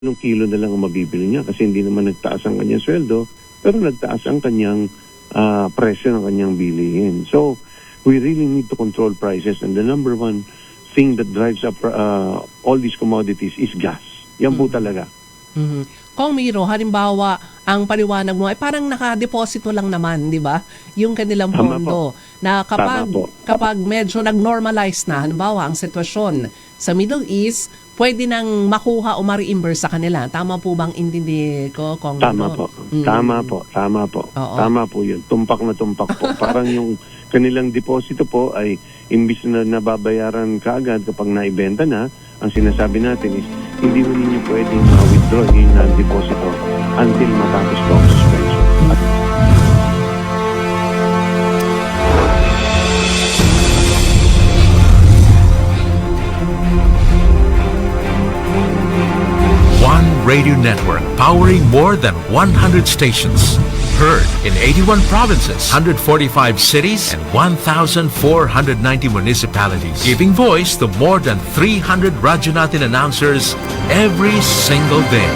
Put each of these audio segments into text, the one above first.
Nung kilo na lang ang mabibili niya kasi hindi naman nagtaas ang kanyang sweldo, pero nagtaas ang kanyang presyo ng kanyang bilihin. So, we really need to control prices, and the number one thing that drives up all these commodities is gas. Yan po talaga. Kung Miro, halimbawa, ang paliwanag mo ay parang nakadeposito lang naman, di ba? Yung kanilang Tama pondo. Na kapag medyo nag-normalize na, halimbawa, ang sitwasyon sa Middle East, pwede nang makuha o ma-reimburse sa kanila. Tama po bang intindi ko, Kong Tama Miro? po. Tama po. Oo. Tama po yun. Tumpak na tumpak po. Parang yung kanilang deposito po ay imbis na nababayaran kaagad kapag naibenta na, ang sinasabi natin is hindi mo ninyo pwedeng ma-withdraw yung deposito until matapos po ang suspension. One radio network powering more than 100 stations. Heard in 81 provinces, 145 cities, and 1,490 municipalities. Giving voice to more than 300 Radyo Natin announcers every single day.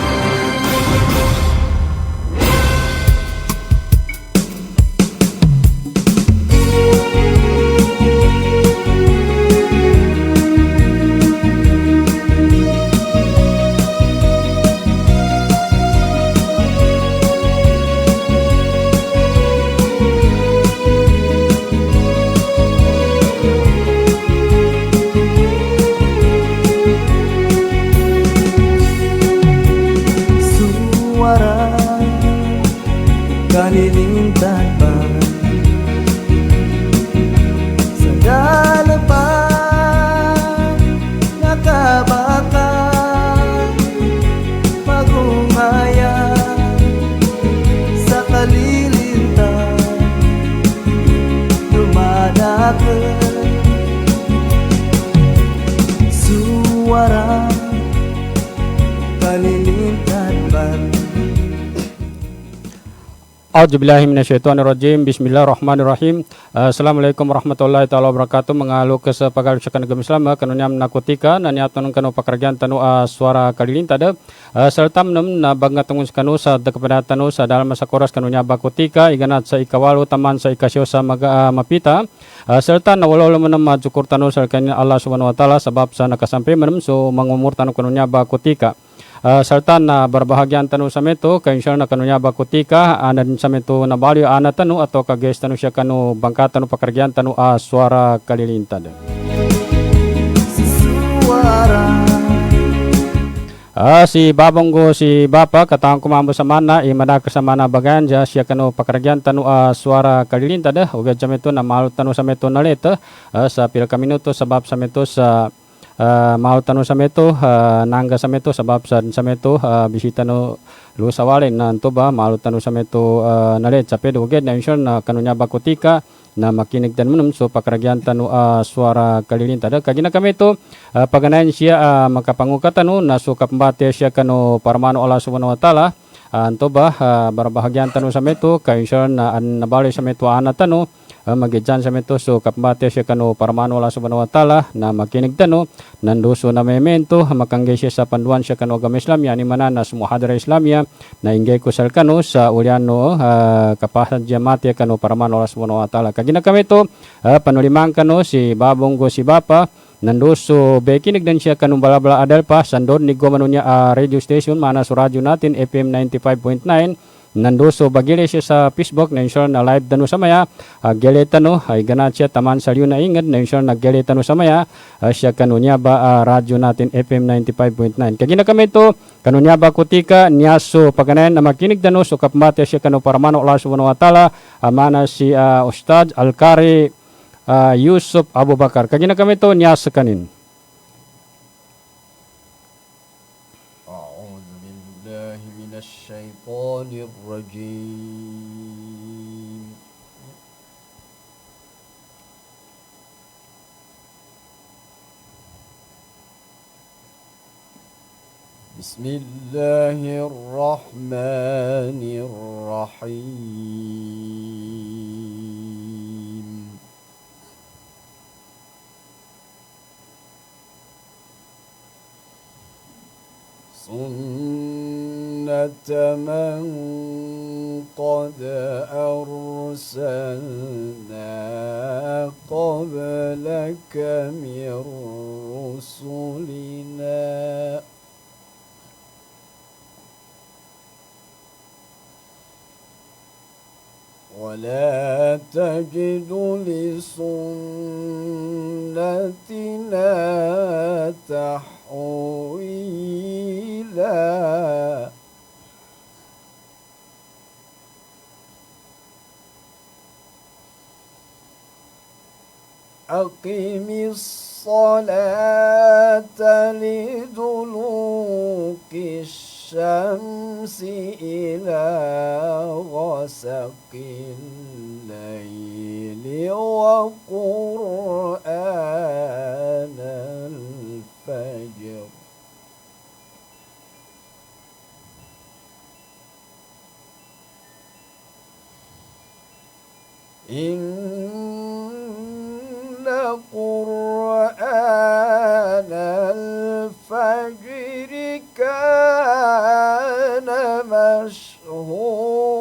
Kalilintad pa sa dalapan, nakabaka magumaya sa kalilintad, lumalapit suwara kalilintad pa. A'udzubillahi minasyaitonirrajim. Bismillahirrahmanirrahim. Assalamualaikum warahmatullahi taala wabarakatuh. Mengalu ke sepagal syakan agama Islam kanunya nakutika nanya tanung kanu pakarjaan tanu suara kalilintad serta menem na bangatungun kanu sa kepada tanu sa dalam masa koras kanunya bakutika iganat sa ikawalu taman sa ikasyo sa mapita serta nawalo menem majukur tanu sarkanya Allah Subhanahu wa taala sebab sa nakasampai menem so mangumur tanu kanunya bakutika. Serta na berbahagian tanu sameto kainsya na kanunya bakutika anan sameto na balyo ana tanu atau kages tanu siya kanu bangka tanu pekerjaan tanu suara kalilintad. Si babonggo si bapa katang kumambo sa mana imada kasama na bagan ja siya kanu pekerjaan tanu suara kalilintad uga sameto na malu tanu sameto nalet sa pil kaminuto sebab sameto sa mau tanu sameto nangga sameto sebab sameto bisita no lu sawalin na ba malu tanu sameto nalet sape doge na insyon na kanunya bakutika na makinig dan menum so pakaragyan tanu suara kalilintad kagina kami to paganayan siya makapanguka tanu na sukap mbate siya kanu parmano Allah Subhanahu wa taala anto ba barbahagian tanu sameto kainsyon na nabali sameto ana tanu magidyan sa mito so kapbate siya kanu paramano Allah Subhanahu wa taala na makinig tanu nanduso na memento makangge siya sa panduan siya kanu agama Islam yani manana sa muhadara Islamia na ingay kusal kanu sa uliano kapahan jamati kanu paramano Allah Subhanahu wa taala kagina kami to panulimang kanu si babonggo si bapa nanduso bekinig dan siya kanu balabala adal pa sandon ni gomanunya radio station mana sa radyo natin FM 95.9 nanduso bagili siya sa Facebook na insure na live danu sa maya gele tanu ay ganat siya taman sa liyo na ingad na insure na gele tanu sa maya siya kanunya ba radyo natin FM 95.9 kagina kami to kanunya ba kutika niyaso paganayan na makinig danu so kapmate siya kanu paramano Allah Subhanahu wa taala mana si Ustad Alkari Yusuf Abu Bakar kagina kami to niyasa kanin. الشيطان الرجيم بسم الله الرحمن الرحيم صن من قد أرسلنا قبلك من رسلنا ولا تجد لسنتنا تحويلا أقم الصلاة لدلوك الشمس إلى غسق الليل وقرآن الفجر إن قرآن الفجر كان مشهودا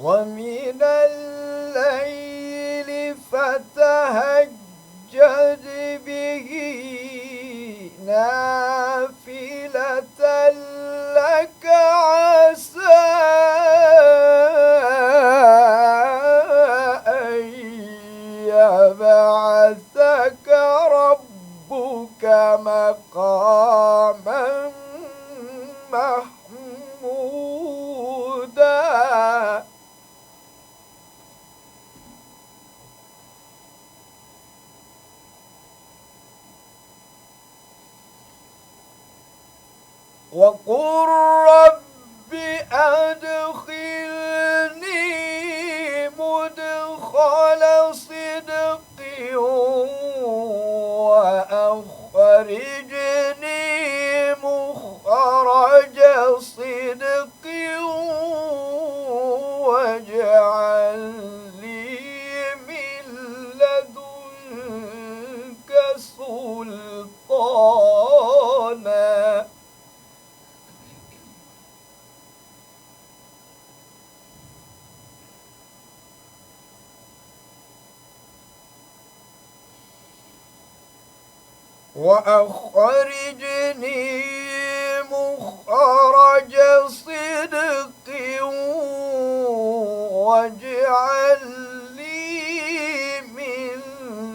ومن الليل فتهجد به نافلة لك عسى أن يبعثك ربك مقاما محمودا وقل رب أدخلني مدخل صدق وأخرجني مخرج صدق واجعل لي من لدنك سلطانا وأخرجني مخرج صدق واجعل لي من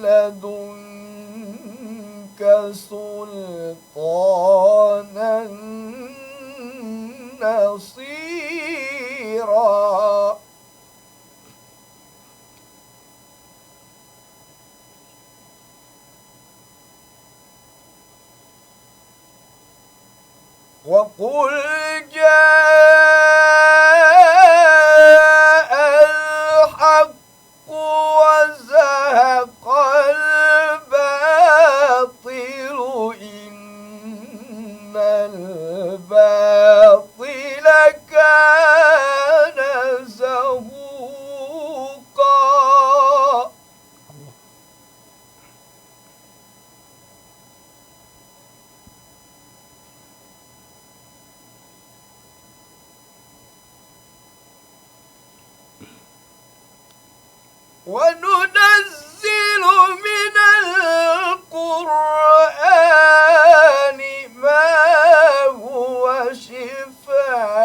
لدنك سلطانا نصيرا وقل جاء الحق وزهق الباطل إن الباطل كان زهوقا وننزل من القرآن ما هو شفاء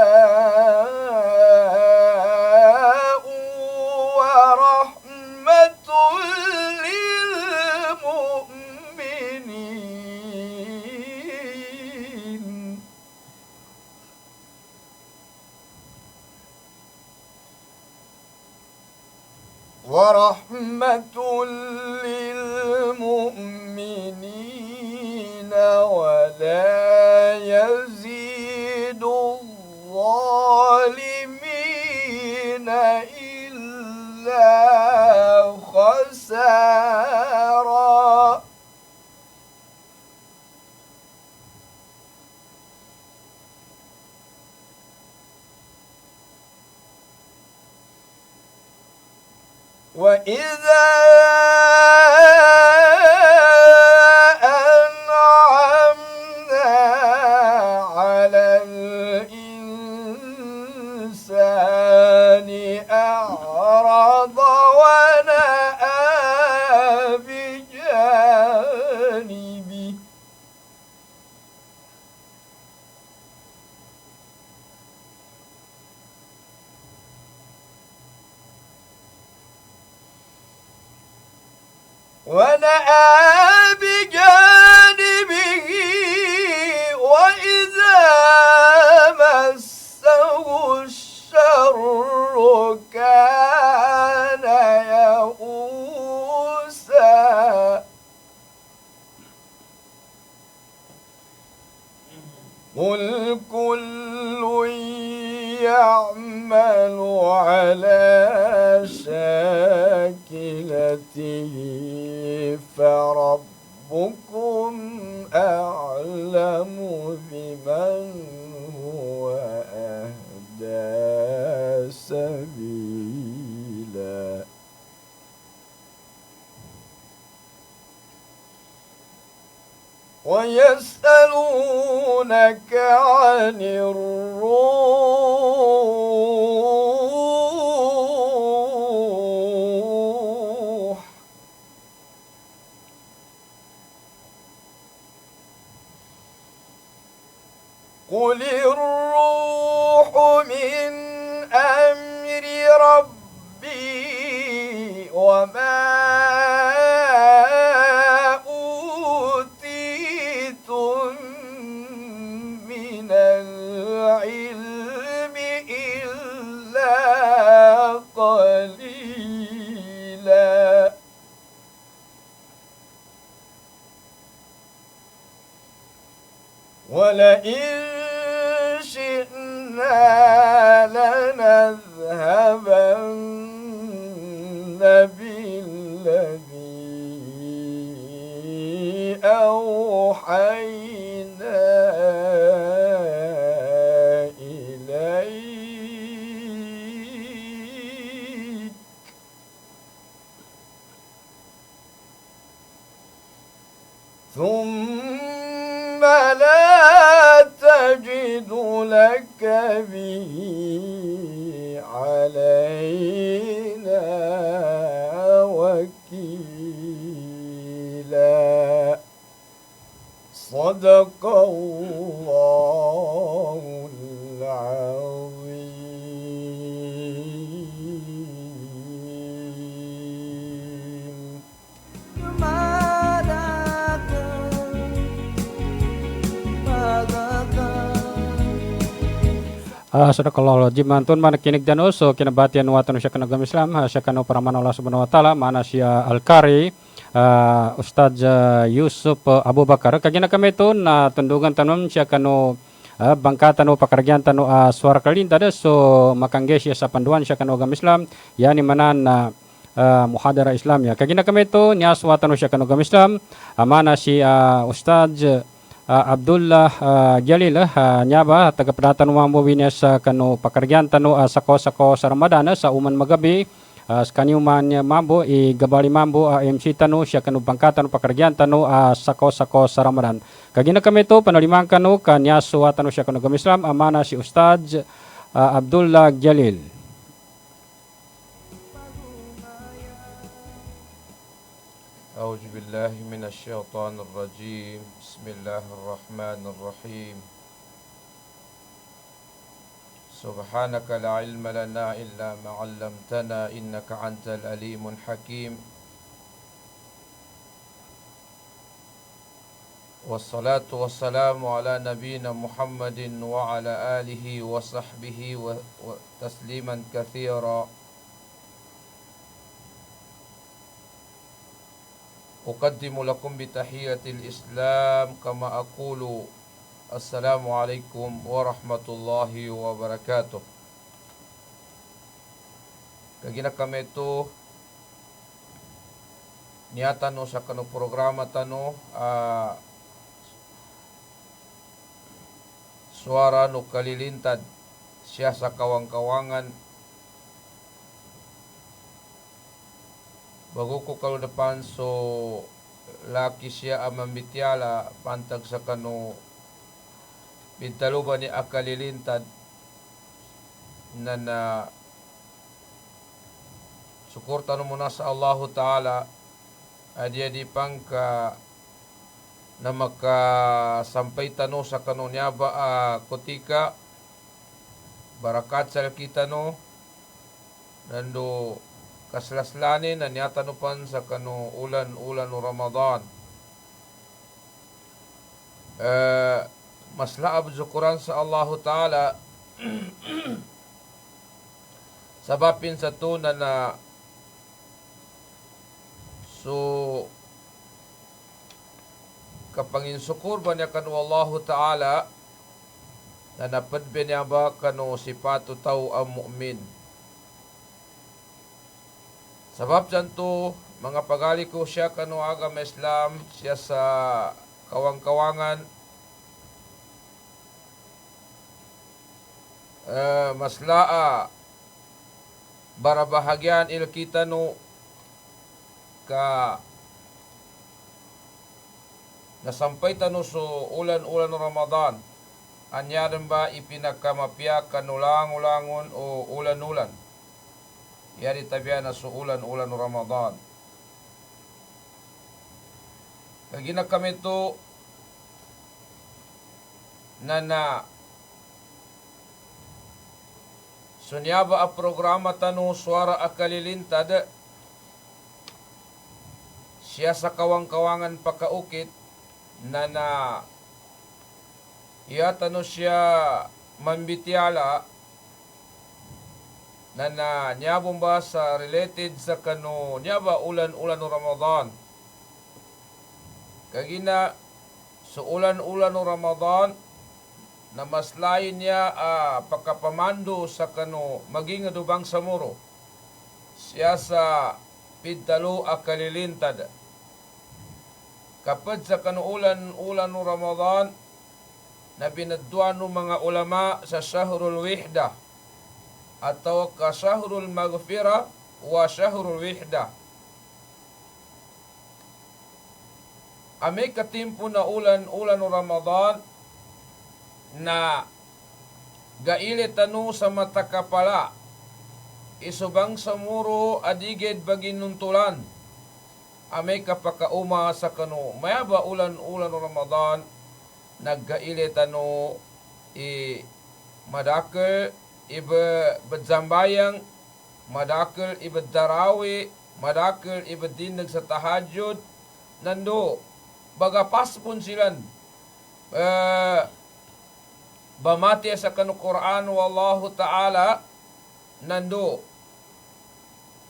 ورحمة للمؤمنين ولا يزيد الظالمين إلا خسارا وإذا أنعمنا على الإنسان أعرض ونأى بجانبه وإذا مسه الشر كان يئوسا قل كل يعمل على شاكلته فربكم أعلم بمن هو أهدى سبيلا ويسألونك عن الروح قل الروح من أمر ربي وما أوتيتم من العلم إلا قليلا ولئن شئنا لنذهبن بالذي أوحينا إليك ثم لا تجد لك به علينا وكيلا صدق الله العظيم. Sadaqallahul mantun mana kinig dan uso kinabatian watan usya kanagam Islam hasya kanu paraman Allah subhanahu wa ta'ala mana siya Al-Qari Ustaz Yusuf Abu Bakar kagina kami ito na tundungan tanong siya kanu bangka tanu pakaragyan tanu suara kalinta da so makangge siya sa panduan siya kanu agam Islam yani manan muhadara Islam ya kagina kami ito niya suwatan siya kanu agam Islam mana si Ustaz Abdullah Jalil nyaba taga pedatan mambo winas kanu pakaryan tanu sako sa Ramadan sa uman magabi skaniuman mambo i gabali mambo MC tanu siya kanu bangkatan pakaryan tanu sako sa Ramadan kagina kami to panalimang kanu kanya suwa tanu siya kanu gam Islam amana si Ustaz Abdullah Jalil. أعوذ بالله من الشيطان الرجيم بسم الله الرحمن الرحيم سبحانك لا علم لنا إلا ما علمتنا إنك أنت العليم الحكيم والصلاة والسلام على نبينا محمد وعلى آله وصحبه وتسليما كثيرا أقدم لكم بتحية الإسلام كما أقول السلام عليكم ورحمة الله وبركاته. Kagina kami ito niya no sa kanong programa tano suara no kalilintad siya sa kawang-kawangan bago ko kaludapan so laki siya ang mambitiala pantag sa kano pintaluban ni akalilintad na sukurtan mo na sa Allahu Ta'ala adya di pang ka na makasampay tano sa kano niya ba kutika barakat sa kita no nando kaslaslanin na niya tanupan sa kano ulan no Ramadan mas laab zukuran sa Allahu Ta'ala sabapin sa tuna na so kapangin sukur ba niya kanu Allahu Ta'ala na napadbe niya ba kanu sipatu tao ang mu'min. Sabab santo mga pagali ko siya kanu agama Islam siya sa kawang-kawangan maslaa barabahagyan ilkita no ka nasampay tano so ulan-ulan ng Ramadan anyaran ba ipinakamapya kanulang-ulangon o ulan-ulan yari tabiya na so ulan-ulan ng Ramadan kagina kami to na sunyaba a programa tano suara akalilintad siya sa kawang-kawangan pakaukit na iya tano siya mambitiala na nyabong ba sa related sa kano nyaba ulan-ulan no Ramadan kagina so ulan-ulan no Ramadan na mas lain niya pagkapamando sa kano maging adubang samuro siya sa pidtalo akalilintad kapag sa kano ulan no Ramadan na binadduan ng mga ulama sa Shahrul Wihda atau ka Shahrul Maghfirah wa Shahrul Wihda amay katimpo na ulan no Ramadan na gailit tanu sa mata kapala isubang samuro adigid baginuntulan amay kapakauma sa kanu mayaba ulan Ramadan naggailit tanu madakal iba badzambayang madakal iba darawi madakal iba dinag sa tahajud nando bagapas pun silan bamati sa kanu Quran wallahu ta'ala nando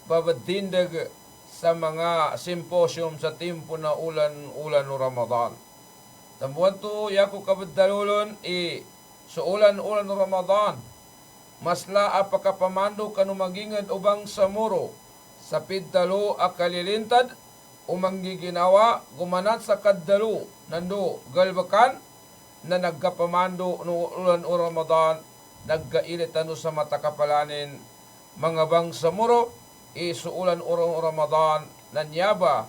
babadindag sa mga symposium sa timpo na ulan no Ramadan tambuan to yako kabadalulon so ulan no Ramadan masla apakapamando kanu magingad ubang samuro sa pidtalo akalilintad umanggiginawa gumanat sa kaddalo nando galbakan na nagkapamando no ulan o Ramadan naggailit ano sa matakapalanin mga bang samuro suulan o Ramadan nanyaba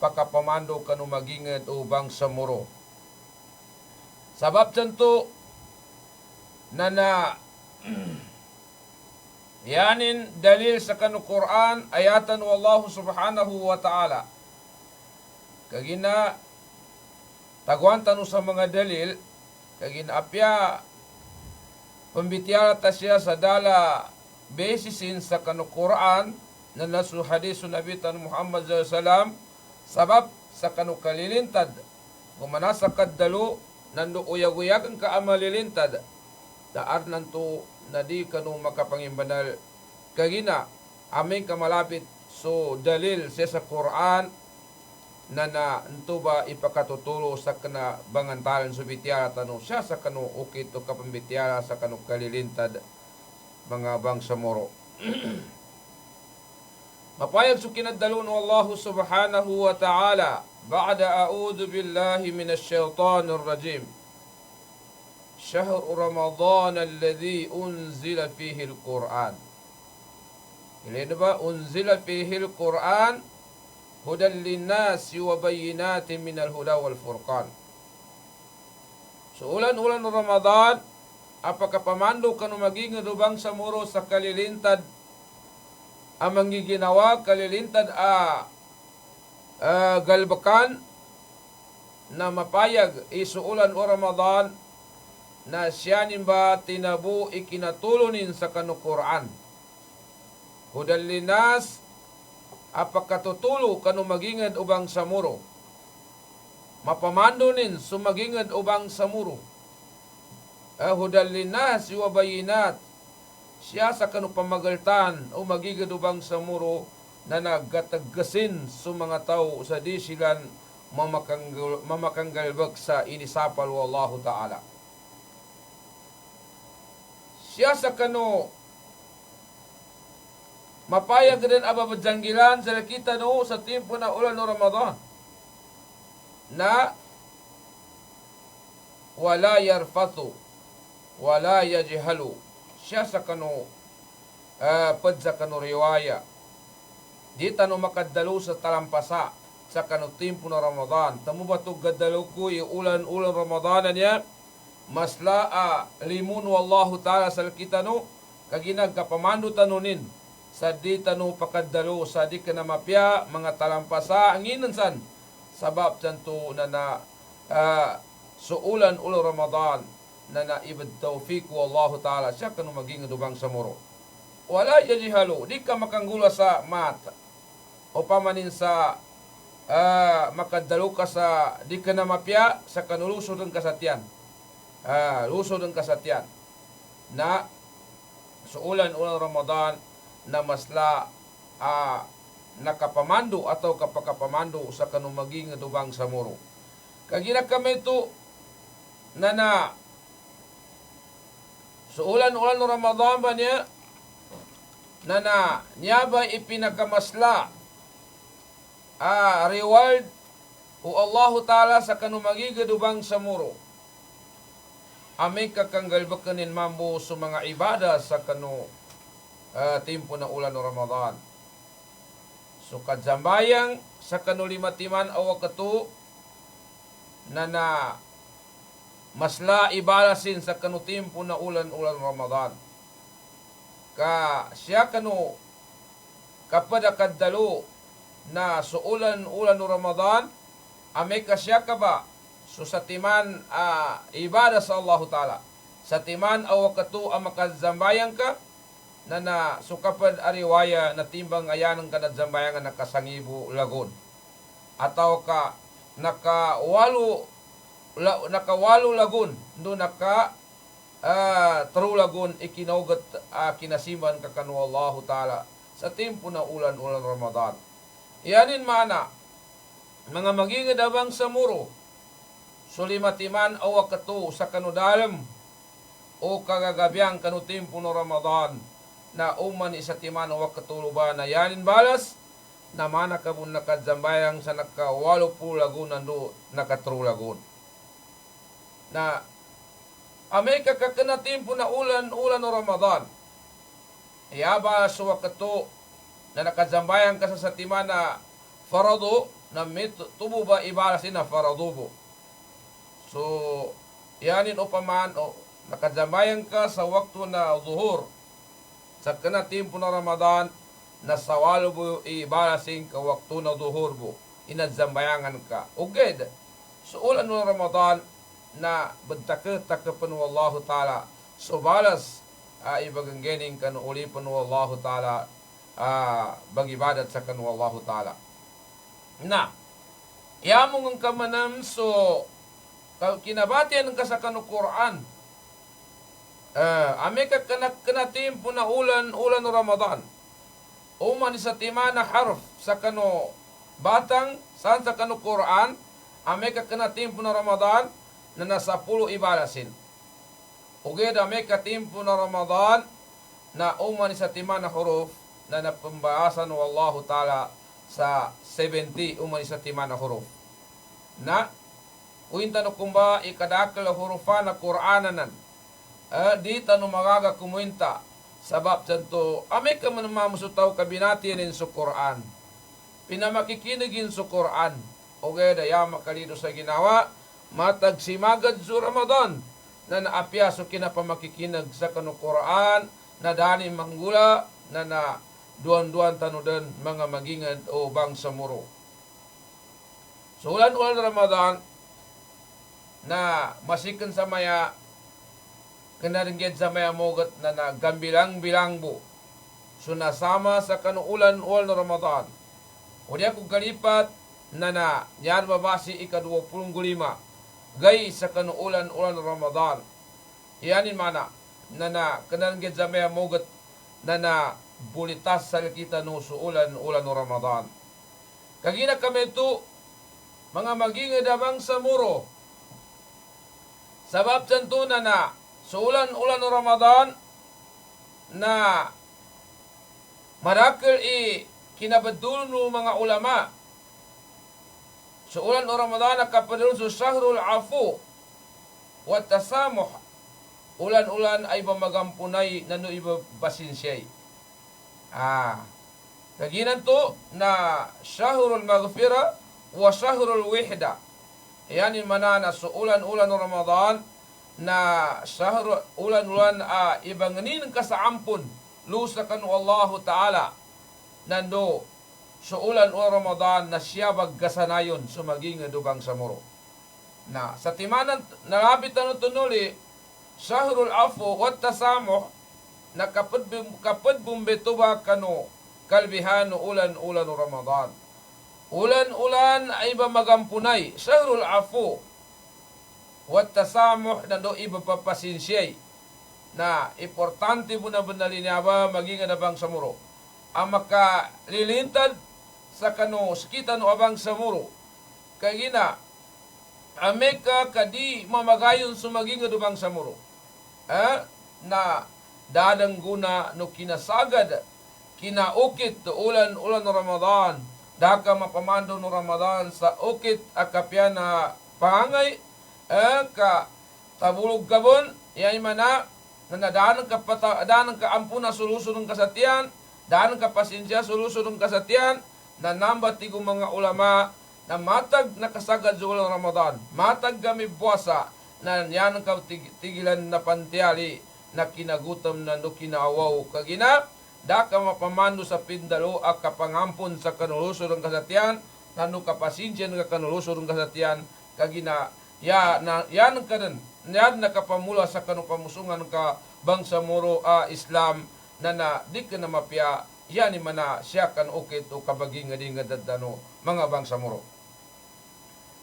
pakapamando kanu magingad o bang samuro sabab tanto na yanin dalil sa kanu Quran ayatan wallahu subhanahu wa ta'ala kagina taguan tanu sa mga dalil kagina apya pambitiala ta siya sa dala basisin sa kanu Quran na nasu hadisu Nabi tan Muhammad sallallahu alaihi wasallam sabab sa kanu kalilintad gumana sa kaddalu nando uyag-uyagan ka amalilintad daar nanto na di kanu makapangimbanal kagina aming kamalapit so dalil siya sa Quran na nto ba ipakatutulo sa kana bangantalan subitiara tanu siya sa kanu ukit o kapambitiara sa kanu kalilintad mga bang samoro mapayag so kinadalun wallahu subhanahu wa ta'ala ba'da a'udhu billahi minash shaitanir rajim شهر رمضان الذي أنزل فيه القرآن Ilin ba? Unzila fihil Quran hudan linnasi wa bayyinatin minal huda wal furqan. So ulan-ulan Ramadan, apakah pamandu kanu maging dubang sa muro sa kalilintad ang manggiginawa kalilintad galbakan na mapayag isuulan o Ramadan na siyanin ba tinabu ikinatulunin sa kanu Quran. Hudan linas apakatutulo kanu magingad ubang samuro. Mapamandunin sumagingad ubang samuro. Hudan linas wa bayinat siya sa kanu pamagaltan o magigad ubang samuro na naggatagasin sa mga tao sa di silan mamakanggalbag sa inisapal wallahu ta'ala. Siya sa kanu mapayag rin ababadjanggilan sa nakita no sa timpo na ulan no Ramadan na wala yarfathu wala yajhalu. Siya sa kanu padsa kanu riwaya di tanu makadalo sa talampasa sa kanu timpo na Ramadan. Tamu batog gadalo ko ulan-ulan Ramadan niya masla limun wallahu ta'ala sa nakita no kaginag kapamandu tanunin sa di tanu pakadalo sa di ka na mapya mga talampasa ang inansan sabab tanto na suulan ulo Ramadan na naibad tawfiq wallahu ta'ala siya kanu maging dubang sa muro. Wala yajihalo, di ka makanggula sa mata o pamanin sa makadalo ka sa di ka na mapya sa kanulusod ng kasatian. Lusod ng kasatian na suulan ulo Ramadan na masla nakapamandu atau kapakapamandu sa kanong maging dubang sa muro. Kagina kami ito na so ulan-ulan no Ramadan ba niya niya ba ipinakamasla reward o Allah Ta'ala sa kanong maging dubang sa muro. Amay kakanggalbakanin mambo sa mga ibada sa kanong timpo na ulan no Ramadan. So kadzambayang sa kanulimatiman awakatu na masla ibalasin sa kanutimpo na ulan-ulan Ramadan. Ka siya kanu kapada kadalo na so ulan-ulan no Ramadan ame ka siya ka ba so sa timan ibada sa Allah Ta'ala. Sa timan awakatu ang makadzambayang ka na sukapad ariwaya na timbang ayan ng kanadzambayan nga nakasangibo lagon. Ataw ka nakawalo lagon do true lagon ikinaugat kinasiman ka kanu Allah Ta'ala sa timpo na ulan-ulan Ramadan. Iyanin mana mga magingad abang sa muro sulimatiman awakatu sa kanudalam o kagagabyang kanu timpo na Ramadan na uman isa timan o katuluban na yanin balas na mana kabun nakadzambayang sa nakawalo po lagun nando nakatru lagun. Na Amerika kakanatimpo na ulan o Ramadan. Iyaba sa wakato na nakadzambayang ka sa timan na farado na tubo ba ibalasin na faradubo. So, yanin o paman o nakadzambayang ka sa wakto na zuhur sa kana timpo na Ramadan na sawalo mo ibalasin ka wakto na duhur mo inadzambayangan ka uged so ulan no Ramadan na badtakatakan wallahu ta'ala so balas ibaganggening kan uli pan wallahu ta'ala bagibadat sa kan wallahu ta'ala na yamong ang kamanam so kinabatian ka sa kanu Quran. Ame ka kanatimpo na ulan no Ramadan. Uman sa timana harf sa kano batang saan sa kano Quran. Ame ka kanatimpo na Ramadan na nasa 10 ibalasin. Uged ame ka timpo na Ramadan na uman sa timana huruf na napambaasan wallahu ta'ala sa 70 uman sa timana huruf. Na uinta no kumba ikadakal hurufan na Qur'ananan. Di tanu magaga kuminta Sabab santo, ame ka man mamusutaw kabinati rin sa Quran. Pinamakikinigin sa Quran. O gaya daya makalido sa ginawa, matag simagad sa Ramadan, na naapya so kinapamakikinag sa kanu Quran, na dani manggula, na duan-duan tanudan mga magingad o bangsa muro. So ulan-ulan Ramadan, na masikan sa maya, kanaringgit sa maya mogat na nagambilang-bilangbo. So nasama sa kanuulan-ulan na Ramadan. O diya kong kalipat na yan babasi ika-25 gay sa kanuulan-ulan na Ramadan. Iyanin mana na kanaringgit sa maya mogat na bulitas sa kita no so ulan-ulan na Ramadan. Kagina kami ito, mga magingad abang sa muro. Sabab santo na so ulan-ulan ng Ramadan na marakil kinabadul ng mga ulama. So ulan ng Ramadan na kapadulong so Shahrul Afu wa Tasamuh. Ulan-ulan ay bamagampunay na no iba basinsiyay. Kaginan to na Shahrul Maghfirah wa Shahrul Wihda. Yanin manana so ulan-ulan ng Ramadan na ulan-ulan ibanganin ka sa ampun lusa kanu Allah Ta'ala nando so ulan-ulan Ramadan na siya baggasanayon so maging dubang sa muro. Na sa timanan nalapit na tunuli Shahrul Afu wat Tasamuh na kapad bumbetuba kanu kalbihan ulan-ulan Ramadan. Ulan-ulan ay ba magampunay Shahrul Afu wat Tasamuh na do iba papasinsyay na importante mo na banalinyaba maging abang sa muro. Ang makalilintad sa kano sakita no abang sa muro. Kagina ameka kadi mamagayon sumaging adubang sa muro. Na dadang guna no kinasagad kinaukit to ulan-ulan no Ramadan. Daka mapamando no Ramadan sa ukit akapya na pangay ka tabulog kabon yan mana na daanan ka ampun na sulusunong kasatian, daanan ka pasensya sulusunong kasatian, na nambat tigo mga ulama na matag nakasagad sa ulang Ramadan, matag kami puasa, na yan ka tigilan na pantiali, na kinagutom na no kinaawaw kagina, da ka mapamando sa pindalo at kapangampon sa kanulusurong kasatian, na no kapasensya ng kanulusurong kasatian, kagina, yan ka rin, yan nakapamula sa kanupamusungan ka bangsa muro Islam na di ka na mapya yan mana siya kan ukit o kabaging nga di nga dadano mga bangsa muro.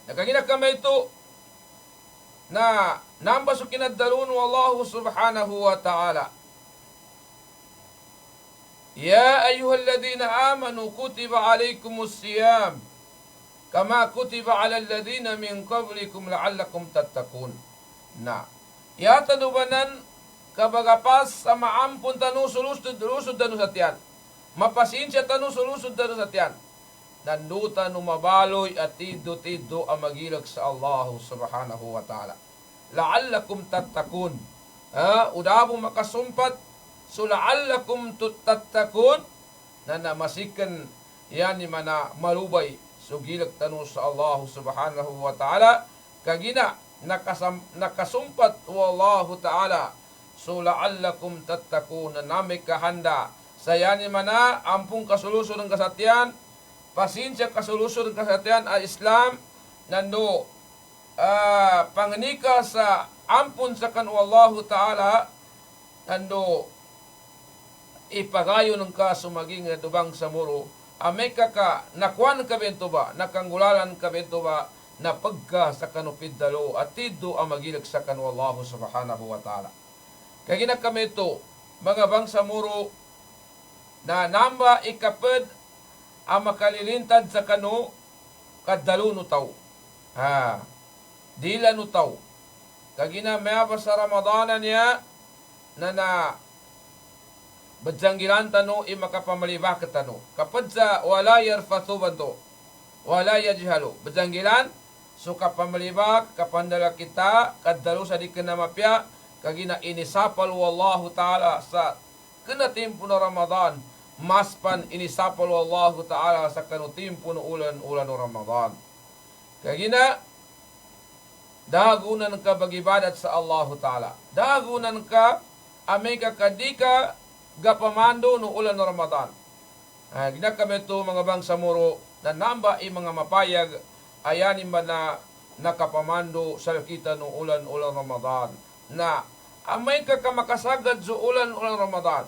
Nakagina kami ito na nambaso kinadalun wallahu subhanahu wa ta'ala. Ya ayyuhalladhina amanu kutiba alaykumus siyam kama kutiba ala alladhina min qablikum la'allakum tattaqun. Na yatanubanan kabagapas sa maampun tanu sulusud tanu satian. Mapasinsya tanu sulusud tanu satian. Nanduta no mabaloy at tido ang magilag sa Allah subhanahu wa ta'ala. La'allakum tattaqun. Udabong makasumpat so la'allakum tattaqun na namasikan yan ni mana malubay so gilag tanu sa Allah subhanahu wa ta'ala kagina nakasumpat wallahu ta'ala so la'allakum tattaqun na nami kahanda sa yani mana ampung kasulusun ng kasatian pasinsya kasulusun ng kasatian ay Islam nando panganika sa ampun sa kan wallahu ta'ala nando ipagayo ng kaso maging dubang sa muro ameka ka nakuan ka bento ba nakanggulalan ka bento ba na pagka sa kanupid dalo at tido ang magilag sa kanu Allah subhanahu wa ta'ala. Kaya ginakami ito, mga bangsa muro na namba ikapad ang makalilintad sa kanu kadalo no tao. Dila no tao. Kagina maya pa sa Ramadanan niya na badsanggilan tano makapamaliba ka tano. Kapag sa wala yarfathu banto, wala yajhalo. Badsanggilan, so kapamalibak, kapandala kita, kadalo sa di ka na mapya, kagina inisapal wallahu ta'ala sa kena timpo na Ramadan, maspan inisapalo Allah Ta'ala sa kanu timpo na ulan Ramadan. Kaya gina, dagunan ka bagibadat sa Allah Ta'ala. Dagunan ka, amika kadika, gapamando no ulan Ramadan. Gina kami ito mga bangsa muro, na namba mga mapayag, ayanin ba na nakapamando sa kita no ulan Ramadan. Na, amay ka kamakasagad sa ulan Ramadan.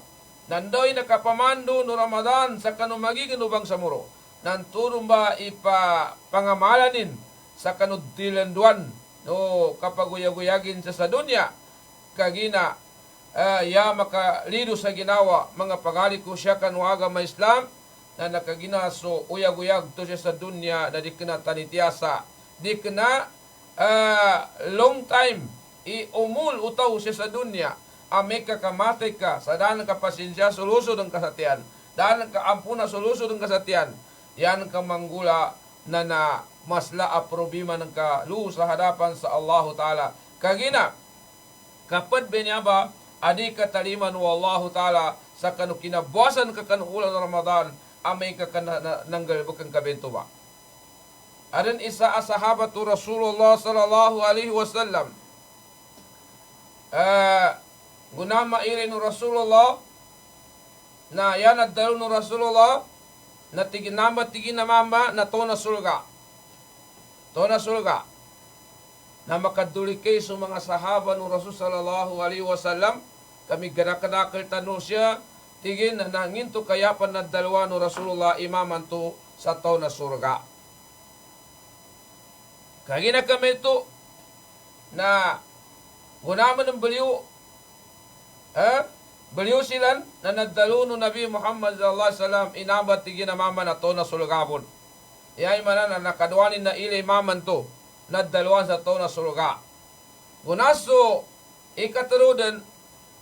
Nandoy nakapamando no Ramadan sa kanumagiging ubang sa muro. Nanturong ba ipangamaalanin sa kanudtilanduan no kapag uyag-uyagin sa dunya. Kagina, ya makalido sa ginawa mga pagali ko siya kanuaga ma Islam na nakaginaso uyag-uyag to siya sa dunya na di kena tanitiasa. Di kena long time umul utaw siya sa dunya. Ame ka kamatay ka, sa daan ka pasensya, solusod ang kasatian. Daan ka ampuna, solusod ang kasatian. Yan ka manggula na masla aprobima ng ka lu sa hadapan sa Allah Ta'ala. Kagina, kapag binyaba, adi ka taliman wa Allah Ta'ala sa kanu kinabuasan ka kanu ulan Ramadan, ame ka nanggal bukang kabento ba. Adan isa asahabatu Rasulullah sallallahu alaihi wasallam. Gunama irin ng Rasulullah na yan at dalo ng Rasulullah na tiginama tiginamama na to na sulga. To na sulga. Na makadulikay sa mga sahaba ng Rasul sallallahu alaihi wasallam kami ganakadakal tanong siya tigin na nanginto kaya pa na dalawa ng Rasulullah imaman to sa to na sulga. Kagina kami ito na gunama ng baliw beliau silan na nagdaluno Nabi Muhammad sallallahu alaihi wasallam inabat tigina mama na to na sulugabon. Iyay mana na nakadwanin na ilay maman to nagdaluan sa to na suluga. Gunaso ikatrudan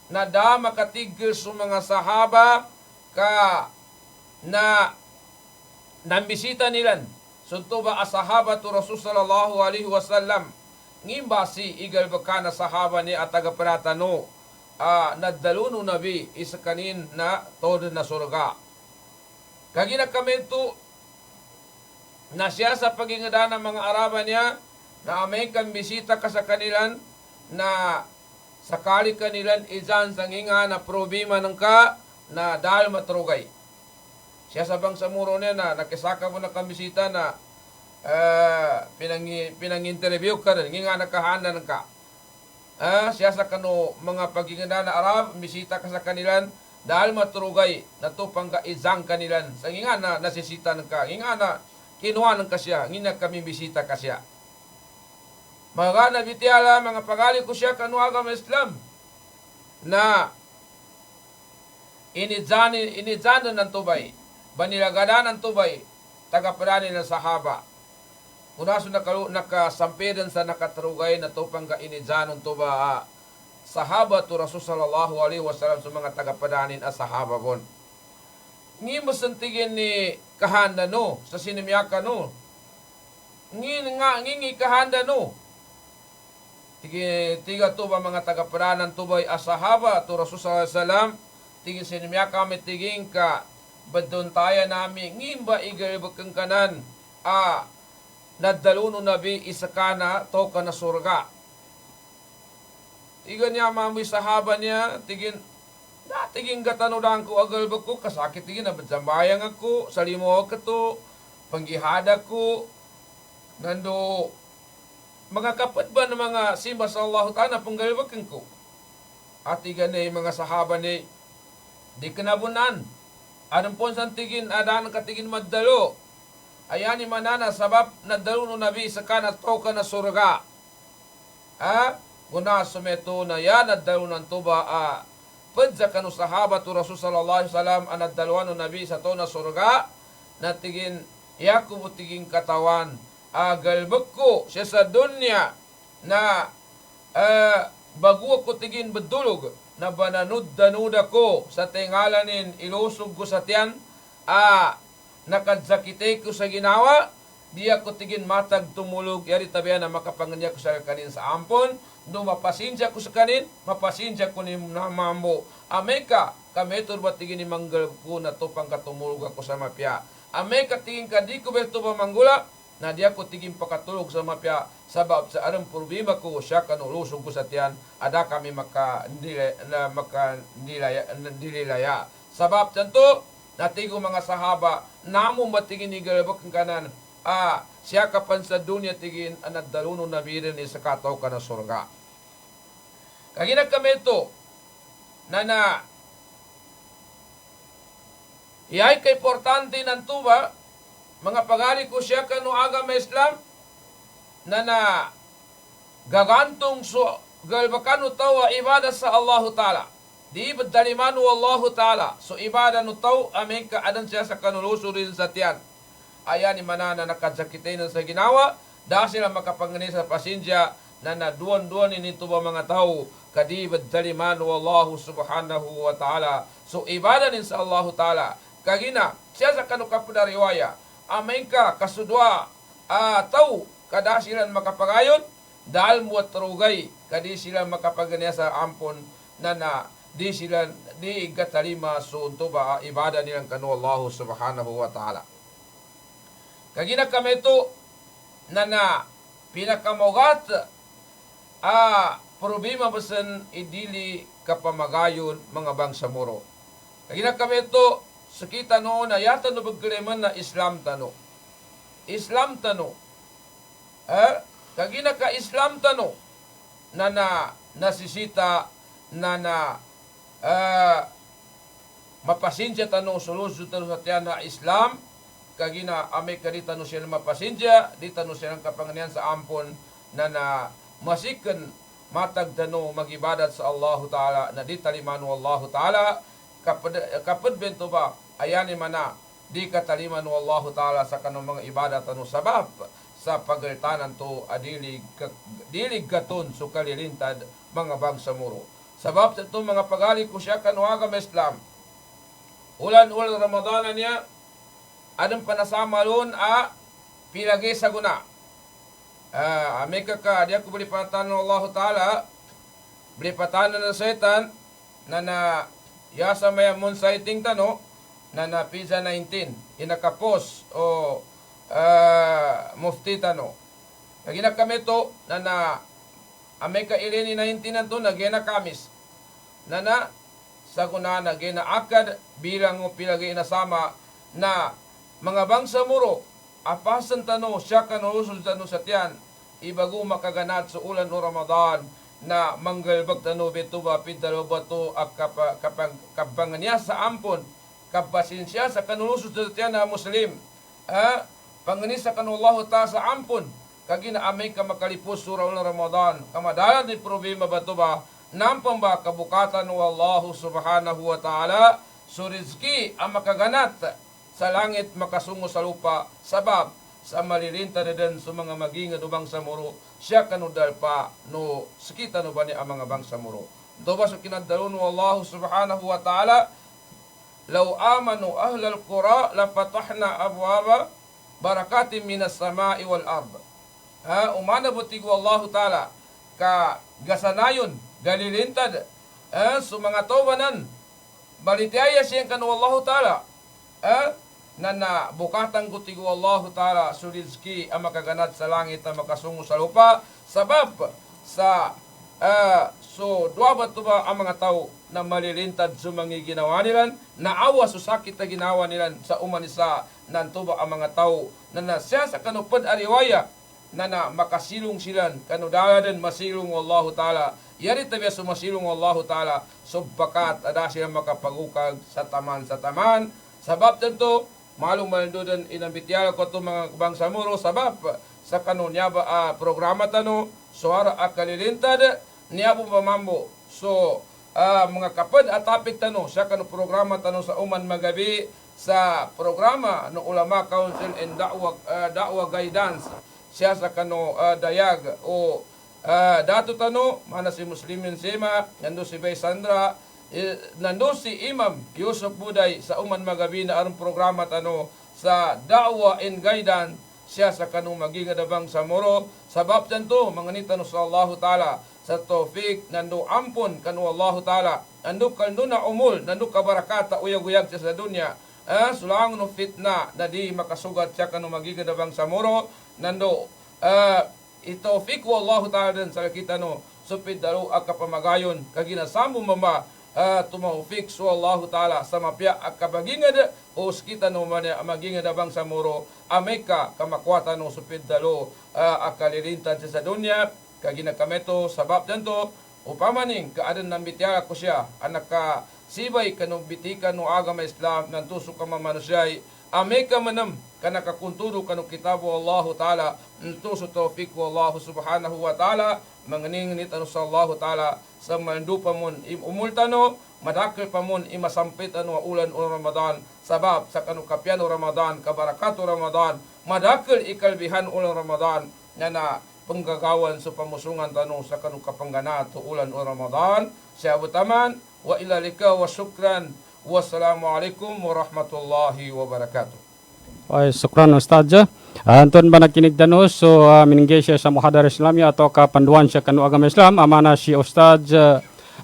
na da makatigil sa mga sahaba ka na nambisita nilan. Sunto ba asahaba to Rasul sallallahu alaihi wasallam ngimbasi igal bakana sahaba ni atagaparatano nagdaluno Nabi isa kanin na todo na surga. Kagina kami ito na siya sa pagingada ng mga Araba niya na amay kang bisita ka sa kanilan na sakali kanilan izan sanginga na problema ng ka na dahil matrugay. Siya sa bangsa muro niya na nakisaka mo na kang bisita na pinang-interview ka rin, nga nakahanda ng ka. Siya sa kano mga paginganda na Arab, bisita ka sa kanilan, dahil maturugay na to pangka izang kanilan. Sa nga na nasisita ng ka, nga na kinuha ng kasya, nga kami bisita kasya. Mga nabitiala, mga pagali ko siya kanuaga ng Islam, na inidzanan ng tubay, banilagadan ng tubay, tagaparani ng sahaba. Unaso nakasampidan sa nakatrugay na tupang kainidzanon to ba sahaba to Rasul sallallahu alaihi wasallam sa mga tagapadanin as sahaba bon. Ngi masantigin ni kahanda no sa sinimyaka no. Ngi kahanda no. Tiga to ba mga tagapadanan to ba as sahaba to Rasul sallallahu alaihi wasallam tigin sinimyaka kami tiging ka badon tayo nami ngi ba igal bakang kanan nagdaluno Nabi isa ka na to ka na surga. Tigan niya mamoy sahaba niya, tigin gatanudan ko agal ba ko, kasakit tigin na batambayang ako, salimo ka to, panggihada ko, nando, mga kapat ba ng mga simba sa Allah Ta'ala, panggalbakan ko. At tigan na mga sahaba ni, di kanabunan, anong ponsan tigin, adan katigin magdalo, ayan ni manana sabab nagdaluno Nabi sa kanat toka na surga. Guna sumeto na yan nagdaluno ng tuba padza kanu sahabat Rasul sallallahu alaihi wasallam nagdaluno Nabi sa to na surga na tigin yakubo tigin katawan galbek ko siya sa dunya na bago ko tigin bedulog na bananud-danuda ko sa tingalanin ilusog ko sa tiyan nakadzakitay ko sa ginawa di ako tigin matag tumulog yari tabihan na makapanganya ko sa kanin sa ampon no mapasensya ko sa kanin mapasensya ko ni namambo ameka kametor ba tingin ni manggal ko na to pang katumulog ako sa mapya. Amay katingin ka di ko beto ba manggula na di ako tiging pakatulog sa mapya sabab sa anong problema ko siya kanulusog ko sa tiyan ada kami makandilaya. Sabab tanto natigo mga sahaba namo matingin ni galabak ng kanan siya kapan sa dunya tigin anad daluno na birin sa kataw ka na surga. Kaginag kami ito na iyay kay importante ng tuba mga pagali ko siya kanu aga may Islam na gagantong so galbakano tawa ibadah sa Allah Ta'ala. Di badalimanu Allah Ta'ala. So ibadah no taw amin ka adan siya sa kanuluso rin sa tiyan. Ayan ni manana nakadsakitin sa ginawa. Dahil sila makapangani sa pasensya na naduan-duan nito ba mga tao. Kadi badalimanu Allah Subhanahu wa Ta'ala. So ibadah din sa Allah Ta'ala. Kagina siya sa kanukapuna riwaya. Amin ka kasudwa tao kada sila makapangayon dahil muat terugay kadi sila makapaganya sa ampon na di sila di gatalima so unto ba ibadah nilang kanu Allah Subhanahu wa Ta'ala. Kagina kami ito na pinakamogat problema basan idili kapamagayon mga bangsamuro. Kagina kami ito sakita no na yata no bagkreman na Islam tano. Islam tano. Kagina ka Islam tano na nasisita na mapasensya tano soluso tano sa tiyan na Islam kagina ame ka di tano siya mapasensya di tano siya ng kapanganian sa ampon na masikan matag tano magibadat sa Allah Ta'ala na di talimano Allah Ta'ala kapad bento ba ayan ni mana di kataliman no Allah Ta'ala sa kanong mga ibadat ano sabab sa pagaltanan to dilig gaton so kalilintad mga bangsamuro. Sabab sa itong mga pagali ko siya kanuaga may Islam. Ulan-ulan Ramadanan niya adang panasama loon pilagay sa guna. Amika ka di ako bali patanan ng Allah Ta'ala bali patanan ng setan na yasa mayamon sa iting tano na PISA 19 inakapos o mufti tano. Nagina kami to na Amerika ilini 19 na to nagina kamis na sa kuna nagina akad bilang o pilagay inasama na mga bangsamuro apasan tano siya kanulusod tano sa tiyan ibago makaganat sa ulan o Ramadan na manggalbag tano beto ba pidalo ba to kapang niya sa ampon kapasinsya sa kanulusod sa tiyan na Muslim panganis sa kanullahu ta sa ampon kagina amay ka makalipos sura ulan Ramadan kamadalan ni problema ba to ba nampang ba kabukatan ng Allah Subhanahu wa Ta'ala so rizki ang makaganat sa langit makasungo sa lupa sabab sa malilinta na din sa mga magingad o bangsamuro siya kanudal pa no sakita no ba ni ang mga bangsamuro. Ito ba sa kinadalo ng Allah Subhanahu wa Ta'ala law amanu ahlal qura lapatahna abwaba barakatin minas sama'i wal ard. Umana butigo Allah Ta'ala ka gasanayon galilintad so mga tawanan balitaya siyang kanu Allah Ta'ala na bukatan ko tigo Allah Ta'ala surizki ang makaganat sa langit ang makasungo sa lupa sabab sa so dua ba ito ba ang mga tao na malilintad sa mga ginawa nila naawa sa sakit na ginawa nila sa umanisa nanto ba ang mga tao na siya sa kanupad ariwaya na makasilong silan kanudala din masilong Allah Ta'ala yari tabi sumasilong Allah Ta'ala subbakat ada siya makapagukag sa taman sabab dito malong malindudan inambitiala ko ito mga bangsamuro sabab sa kanon niya ba programa tano suara akalilintad niya po mamambo so mga kapad atapik tano sa kanon programa tano sa uman magabi sa programa no Ulama Council and Da'wa Guidance siya sa kano dayag o dato tano mana si Muslimin Sema nando si Bay Sandra nando si Imam Yusuf Buday sa uman magabi na arong programa tano sa Da'wa and Guidance siya sa kanong magigadabang sa moro. Sabab janto, mga nitano sa Allah Ta'ala, sa tawfik, nandu ampun kanu Allah Ta'ala, nandu kalno na umul, nandu kabarakata, uyag-uyag siya sa dunya. Sulang no fitna, na di makasugat siya kanong magigadabang sa moro, nandu, itawfik wa Allah Ta'ala din sa kita no, supid dalo ang kapamagayon, kaginasamo mama, tumawfik so Allah Ta'ala sa mapya at kabagingad o kita no man magingad abang sa muro ameka kamakwata no supid dalo akalilintan sa dunya kagina kameto sabab danto upamaning kaadan ng bityara ko siya anak ka sibay kanong bitikan no agama Islam ng tusok ka mamanusyay ameka manam kana kakunturo kanong kitabo Allah Ta'ala ntuso tawfik wa Allah subhanahu wa ta'ala manganing nit ano sa Allah Ta'ala sa mandu pa mon umultano madakil pa mon imasampit ano ulan o Ramadan sabab sa kanu kapyano Ramadan kabarakato Ramadan madakil ikalbihan ulan Ramadan na penggagawan sa pamusungan tanong sa kanu kapangganato ulan o Ramadan siya butaman wa ilalika wa syukran wassalamualaikum warahmatullahi wabarakatuh. Ay, sukran Ustadz. Anton ba nakinig danos so miningge siya sa Muhadar Islamia atau kapanduan siya kanu agama Islam amana si Ustadz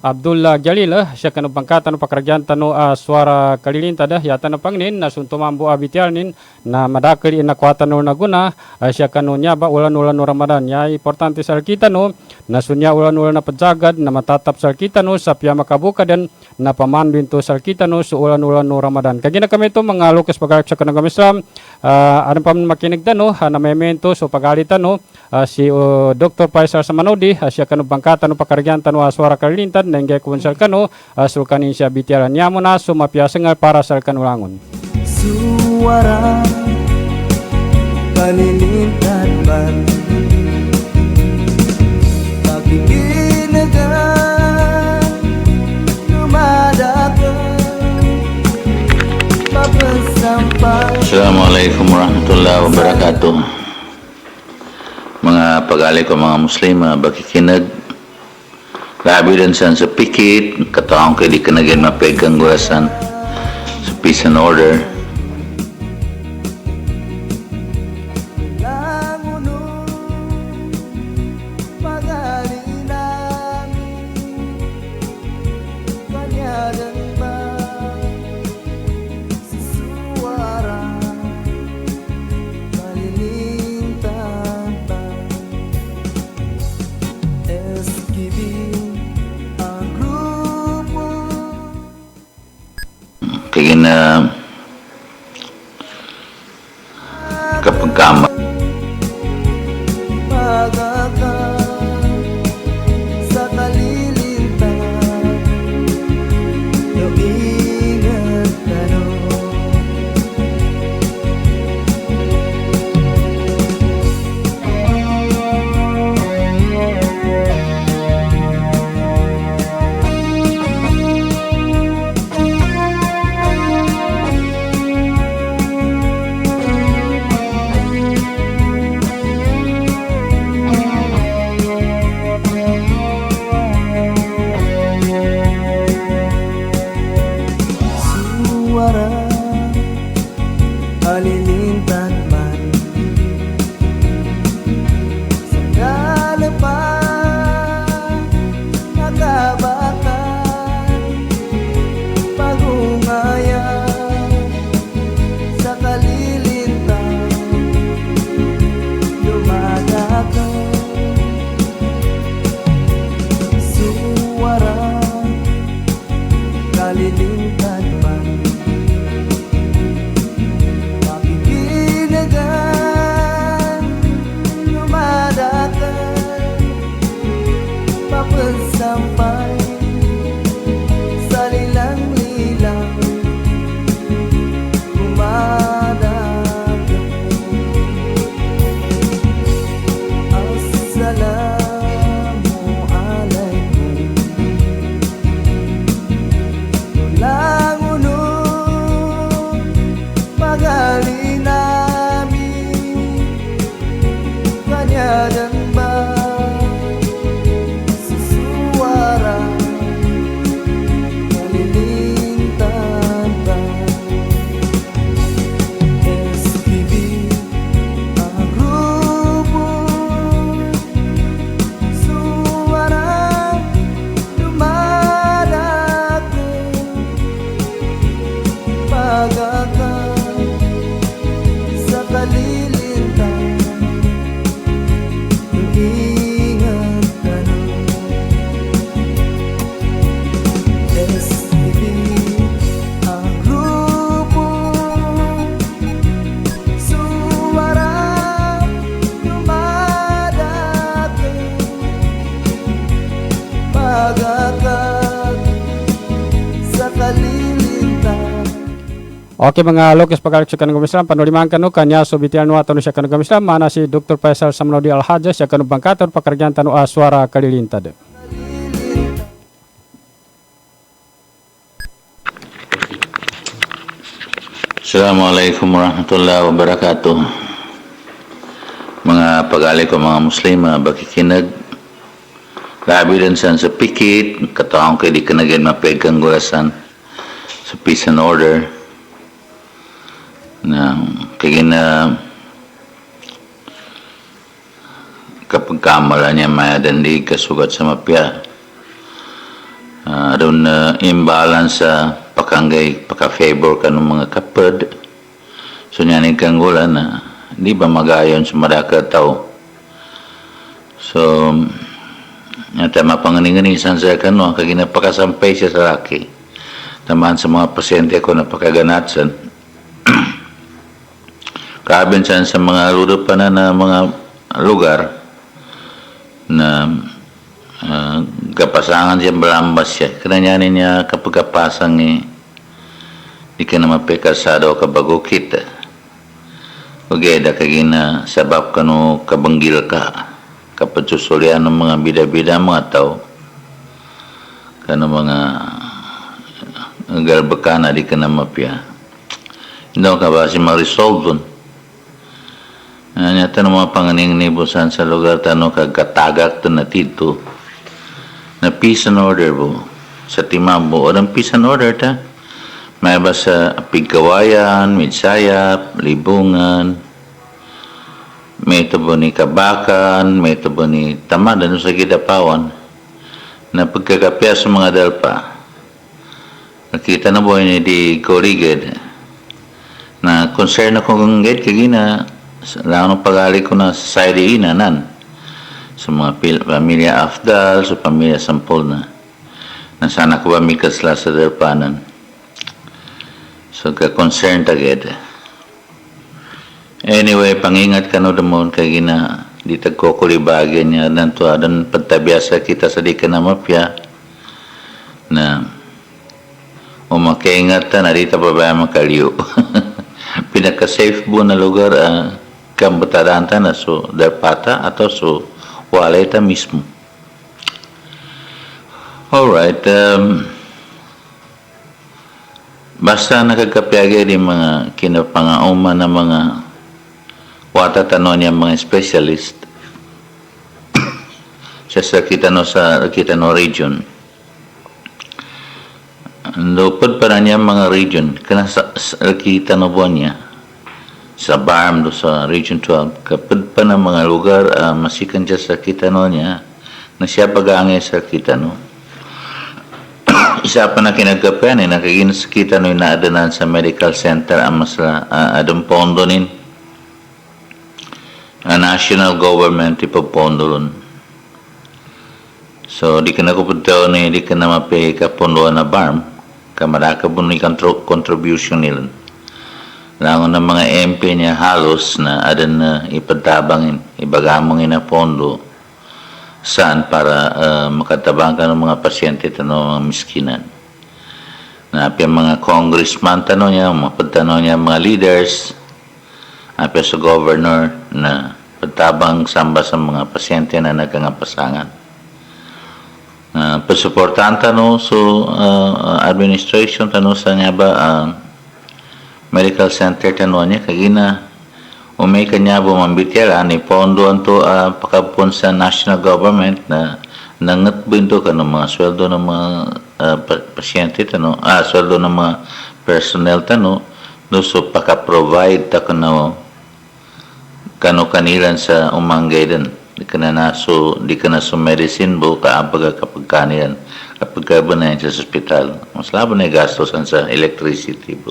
Abdullah Jalil siya kanu pangkatan pakaragyan tanu suara kalilinta dah yata na pangnin na suntumambu abitialnin na madakil inakwatan no naguna siya kanu nya ba ulan-ulan no Ramadan ya importante sa kita no na sunya ulan-ulan na pajagad na matatap sa kita no sa pia makabuka dan na pamandin to sa kita no sa ulan-ulan no Ramadan kagina kami to mga lukas pagayag sa kanu agama Islam ano pa makinig dano na memento so pagalitan no si Dr. Faisal Samanodi siya kanu pangkatan no pakaragyan tanu suara kalilintan nengge kunsal kanu sulkanin siya bitiaran niya mo na sumapiasengal para sa kanulangon. Suara kalilintan man pakikinagan lumadakan mapasampai. Assalamualaikum warahmatullahi wabarakatuh. Mga pag-ali ko mga Muslim, mga bakikinag labi din sa pikit kataong kay di kanagin mapegang gurasan sa peace and order. Kaya na kapag kama sa kalilintan no ingat tanong kalilintan man sa dalapan nakabakan pag-ungayan sa kalilintan lumadakan suwara kalilintan man Pagkakat sa kalilintang ingat ka na. STV ang grupo suwara dumadating. Pagkakat sa kalilintang. Okay mga lokes pagalik sa kanong Islam panuliman kanu kanya so bitian no atau siya kanong Islam mana si Dr. Faisal Samnodi Al-Hajj siya kanong bangkator pakaryan tanu suara kalilintad. Assalamualaikum warahmatullahi wabarakatuh. Mga pag-ali ko mga Muslima, bakikinag, labi din sa pikit, kataong kay di kanagin mapegang gulasan sa peace and order, na kaya na kapag kamala niya mayadandi kasugat sa mapya, aron na imbalance sa pakanggay, paka-favor ka ng mga kapad. So nyanig kang gula na di ba magayon sa madaka tao. So nata mapanganiganisan sa kano kag ginapakasampay siya sa laki. Tamaan sa mga pasyente ko na pakaganatsan. Kabinsan sa mga lurupan na mga lugar na kapasangan siya balambas siya. Kananyanin niya kapag kapasang di ka na mapekasado ka bago kita. Ugeda kagina sabab ka no kabanggil ka kapag susulyan ng mga bida-bida mga tao ka ng mga galbakana di ka na mapya. Hindi ka ba si ma-resolve dun? Nyata ng mga panganing nibusan sa lugar tanong kagkatagak to na tito na peace and order po sa timambo o ng peace and order ta may ba sa Pigkawayan, Midsayap, Libungan, may ito po ni Kabakan, may ito po ni Tamad ano sa Gidapawan na pagkakapya sa mga dalpa nakita na po ni di Koriged na concern ako kung gate kagina lang ng pag-ali ko na sa side inanan sa mga pamilya Afdal, sa pamilya Sampol na sana ko ba mikasla sa darpanan. So ka-concern taged. Anyway, pangingat ka no damon kay gina di tagkukulibagyan niya nanto adan pagtabiyasa kita sa di ka na mapya na umakaingat ta na di ta pa ba makaliw. Pinaka-safe po na lugar kambatadanta na so darpata atau so waleta mismo. Alright, basta nakagkapyagay di mga kinapangauma na mga watatanon niya mga specialist sa Kitano region. Lupad para niya mga region kana sa Kitano po niya sa BARM do sa Region 12 kapag pa ng mga lugar masikan siya sa Kitano niya na siya pag-aangay sa Kitano. Isa pa na kinagkapan na kagin sa Kitano yung naadanan sa medical center amasla adong pondo nin national government ipapondo ron. So di ka na kupuntaw ni di ka na mapi kapondoan na BARM kamaraka po ni contribution nila. Langon ng mga MP niya halos na adan na ipatabangin, ibagamangin na pondo saan para makatabang ka ng mga pasyente tanong mga miskinan. Napia mga congressman tanong niya, mga pagtanong niya mga leaders, napia sa governor na patabang samba sa mga pasyente na nagkangapasangan. Pasuportahan tanong so administration tanong sa niya ba medical center tanong niya kagina umay kanya bumambitya ni pondo anto pakapon sa national government na nangatbindo ka ng mga sweldo ng mga pasyente tanong sweldo ng mga personnel tanong no so paka-provide ta kano kanilan sa umanggay din di ka na so medicine bo kaabaga kapag kanilan kapag ka ba na sa hospital mas labo na gastos sa electricity bo.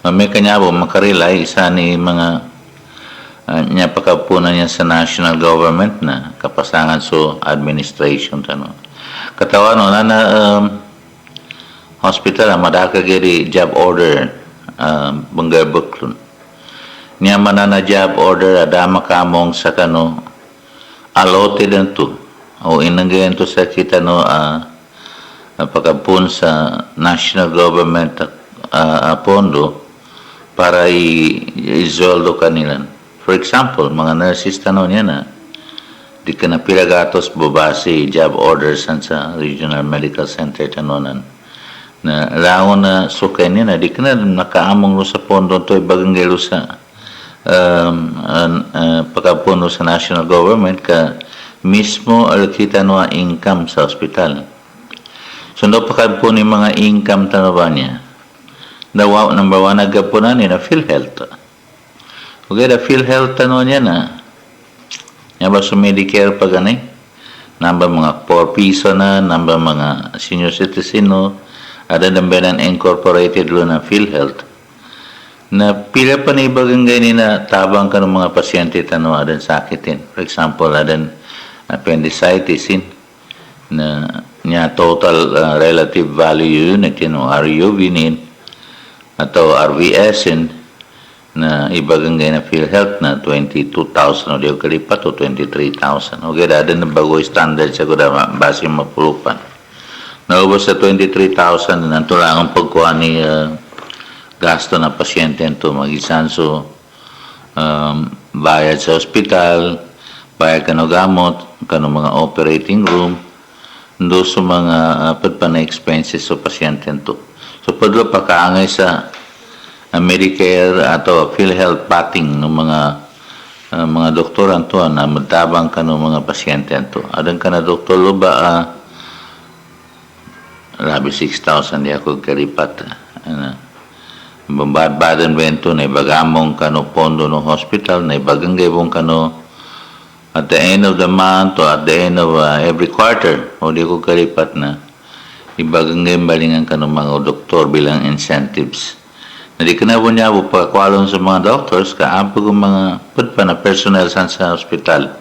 May kanya po makarilay isa ni mga niya pagkapunan niya sa national government na kapasangan so administration tano. Katawan na hospital madaka giri job order Banggar Buklun. Niya manana job order ada makamong sa kano allotted to o inanggayan to sa kita no pagkapun sa national government pondo para i-izoldo kanilan. For example, mga nurses tano niya na di ka na pilagatos babase job orders sa regional medical center tanonan na laon na sukay niya na di ka na nakaamong lo sa pondo to ibaganggelo sa pagkapuno sa national government ka mismo alkita no income sa hospital. So no pagkapuno yung mga income tano ba niya? Number one nagapunan niya na PhilHealth. Okay, na PhilHealth tano niya na niya ba sa Medicare pa gani? Number mga 4 piso na, number mga senior citizen no, ada nambanan incorporated lo na PhilHealth. Na pila pa na ibagang ganyan na tabang ka ng mga pasyente tano adan sakitin. For example, adan appendicitis na niya total relative value unit, RUV atau RVS na ibagang ganyan na PhilHealth na 22,000 o diyo kalipat o 23,000. Okay, ada na bago standard siya ko na base mapulupan. Naubos sa 23,000 na tulangang pagkuha ni gasto na pasyente ito magisan so bayad sa ospital, bayad kano gamot, kano mga operating room, do sa mga padpana expenses sa pasyente ito. So padlo pakaangay sa Medicare atau PhilHealth pating ng mga doktoran to na matabang kano mga pasyente ito. Adan ka na doktor lo ba labi 6,000 di ako karipat badan bento na ibagamong kano pondo no hospital na ibaganggay bong kano at the end of the month or at the end of every quarter o di ko kalipat na ibaganggay balingan kano mga doktor bilang incentives na di ka na po niya po pagkakwalong sa mga doctors kaampo kong mga pa na personnel sa hospital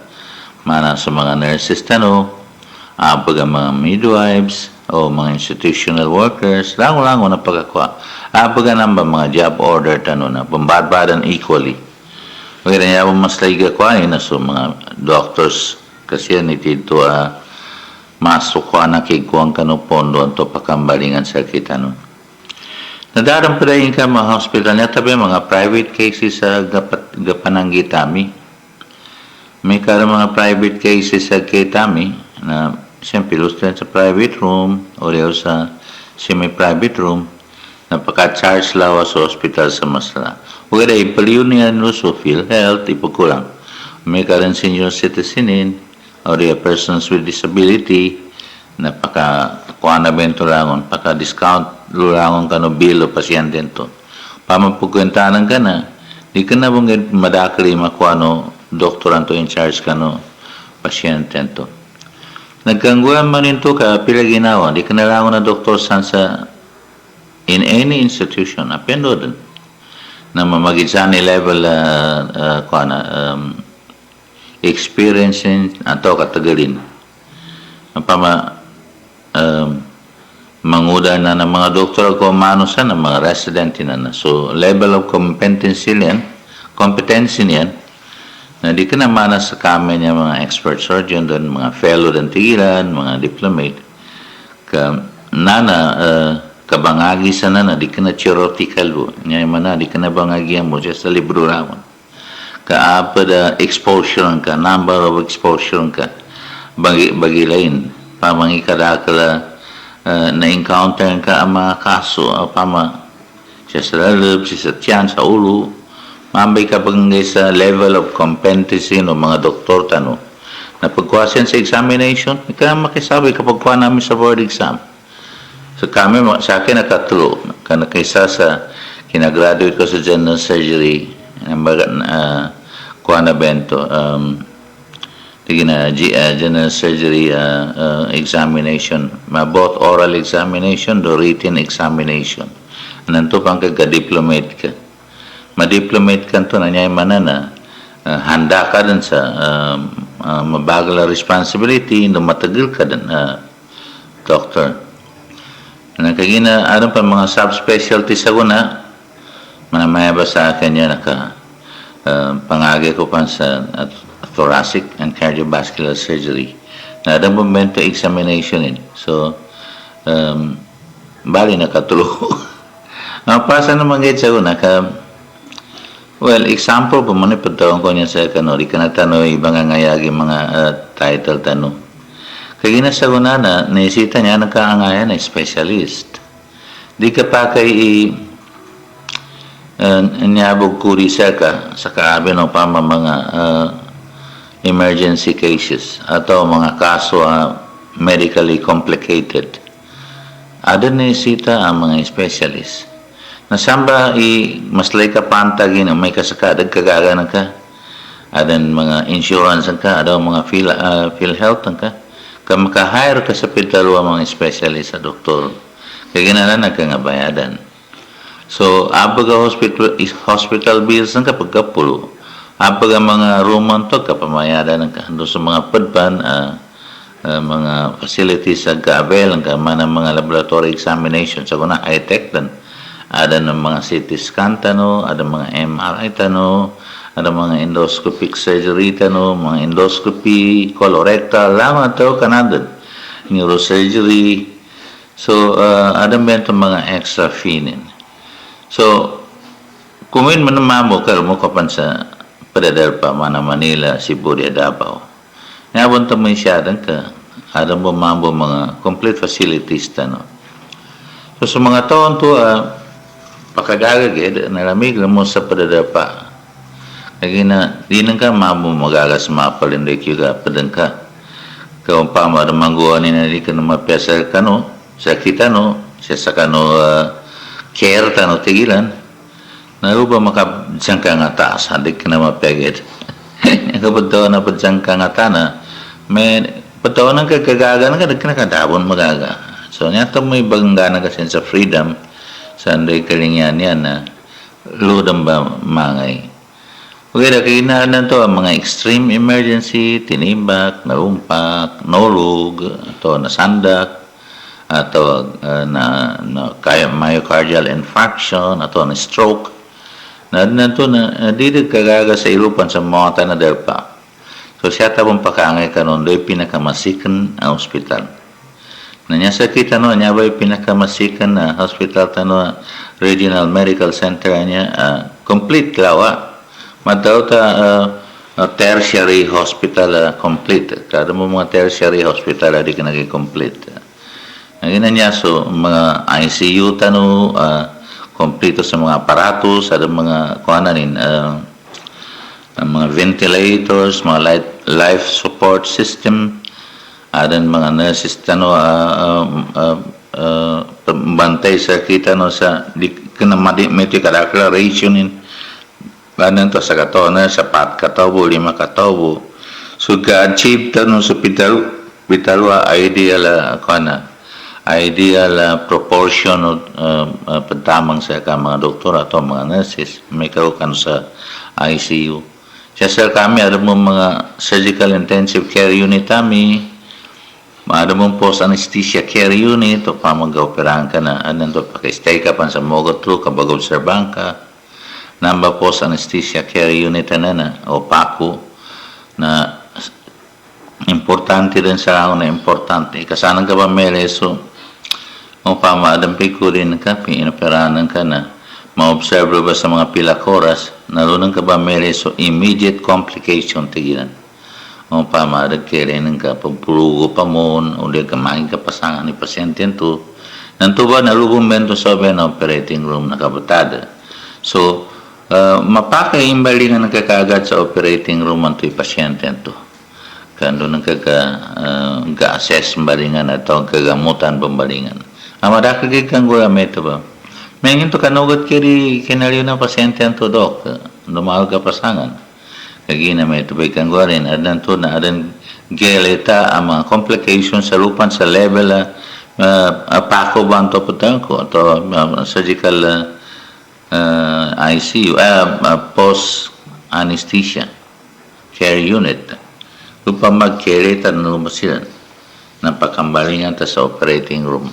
mana sa mga nurses tano ampo ang mga midwives o mga institutional workers, lango-lango na pagkakwa. Apaga namba mga job order tano na pambadbadan equally. Kaya niya po mas laiga kwa na so mga doctors kasi yan itito masok kwa na kikuang kano pondo anto pakambalingan sa kita no. Nadarang pa rin ka mga hospital niya tabi mga private cases sa gapananggitami. May kara mga private cases sa kitami na siyempre, sa private room o sa semi-private room napaka-charge lawa sa hospital sa masla. O kaya ipaliw niya so PhilHealth, ipagkulang. May karan senior citizen o persons with disability napaka-kuha na bento langon, paka-discount lulangon ka no bill o pasyente ito. Pamapagkwentanan ka na, di ka na bang madakali makuha no doktoran to in charge ka no pasyente ito. Nagkangguan man ito ka pila ginawa, di ka nalangon na doktor sa in any institution, apendo din, na mamagitsan ni level experiencing ato katagalin. Manguda na ng mga doktor ko manusan ng mga resident na. So, level of competency niyan, na di ka naman sa kami niya mga expert surgeon doon, mga fellow ng tigilan, mga diplomate, kabangagi sana na di ka na theoretical mo. Ngayon man di ka na bangagi mo siya sa libro ramon. Kaapad exposure ka, number of exposure ka, bagilain, pamangi kadakala na-encounter ka ang mga kaso, siya sa lalab, siya sa tiyan, sa ulo, mambay ka pag sa level of competency ng mga doktor tano na pagkuhasin sa examination, ika makisabi kapag kuha namin sa board exam. So kami, sa akin nakatulo, kaysa sa kinagraduate ko sa general surgery, kuha na bento, general surgery examination, both oral examination, the written examination. nanto pang ka-diplomate ka. Ma-diplomate ka to na niya mana na handa ka din sa mabagal na responsibility no matagal ka din doctor. Nakagina aron pa mga subspecialty sa una manamaya ba sa akin niya naka pangagi ko pa sa thoracic and cardiovascular surgery na ada momento examination in. So bali nakatulo. Pasa naman gayet sa una ka well, example po man ipatawang ko niya sa kanori ka na tanong ibang ngayagi mga title tanong. Kaya ginasagunan na naisita niya nagkaangayan na specialist. Di ka pa kay niyabog kuri sa kaabi ng mga emergency cases atau mga kaso medically complicated. Ada naisita ang mga specialist. Nasamba maslay ka pantagin may kasakadag kagaganan ka. Adan mga insurance ka, ada mga PhilHealth ka. Maka-hire ka sa pitalo mga specialist sa doktor. Kaya ginanan nagkangabayadan. So, abaga hospital bills ka pagkapulo. Abaga mga room to kapamayadan ka. Doon sa mga padpan, mga facilities sa kaabel, mana mga laboratory examination sa kuna high-tech dan. Ada ng mga CT scan tano, ada mga MRI tano, ada mga endoscopic surgery tano, mga endoscopy, colorectal, lama to kanadan, neurosurgery. So, ada bento mga extra finin. So, kumin manamamo mo kapan sa padadal pa mana Manila, Cebu, Davao. Nabon to may siyadan ka, ada mo mambo mga complete facilities tano. So, sa mga taon to, pakagagagid, nalamig mo sa padadapa. Kaya di nang ka magagas mapalindik yung padan ka. Kaya pa maramangguan ni nari ka na mapesa ka no, sa kita no, siya sa ka no care ta no tigilan. Naruba makabadyang ka nga taas, handik ka na mapegit. Kapag na padyang ka nga tana, may pataon ng kagagagan ka, nagkanakadabon magaga. So, niya ito may baganggana kasi sa freedom, sanday kalingyan yan na ludang ba mangay. Kaya kainaan to ang mga extreme emergency, tinimbak, narumpak, nolug, to nasandak, ato na myocardial infarction, ato na stroke. Na dito kagaga sa ilupan sa mga na delpa. So siya tapong pakangay kanon do'y pinakamasikan ang ospital. Nanya sa kita no, niya ba'y pinakamasikan na hospital tano Regional Medical Center niya, complete lawa. Madaw ta tertiary hospital complete. Kada mo mga tertiary hospital di ka naging complete. Naging niya so mga ICU tano, kompleto sa mga aparatos, ada mga kuananin, mga ventilators, mga life support system, ada mga nurses tano bantay sa kita no sa di kana medyo declaration in banan to sa katona sa 4 katawo 5 katawo so ga-achieve tano sa pitalwa ideal proportion pantamang sa mga doktor ato mga nurses may karukan sa ICU siya sa kami ada mo mga surgical intensive care unit kami ada mong post anesthesia care unit o pa mag-operahan ka na anando pakistay ka pa sa mogot through kabag observang ka namba post anesthesia care unit na o PACU na importante din sa ako na importante kasanang ka ba meleso o pa maadampi ko rin ka pinoperahan ka na ma-observe ba sa mga pilak oras nalunan ka ba meleso immediate complication tigilan o pa madagkirin ka pagpurugo pa mo o di ka maing kapasangan ni pasyente to nanto ba nalubong bento sa operating room nakabatada so mapakaimbali nga nagkakagad sa operating room ang to'y pasyente to kando nagkaka-assess balingan at ang kagamutan pambalingan amadakagig kang gulamit ba may to kanugot kiri kinaliw na pasyente to dok lumahal kapasangan kagina may tubay kang guwarin adan to na adan geleta ang mga complications sa lupan sa level PACO ba ang topotan ko? Ito, surgical ICU, post-anesthesia care unit. Kung pa mag-carry, tanong mo sila ng pakambalingan ta sa operating room.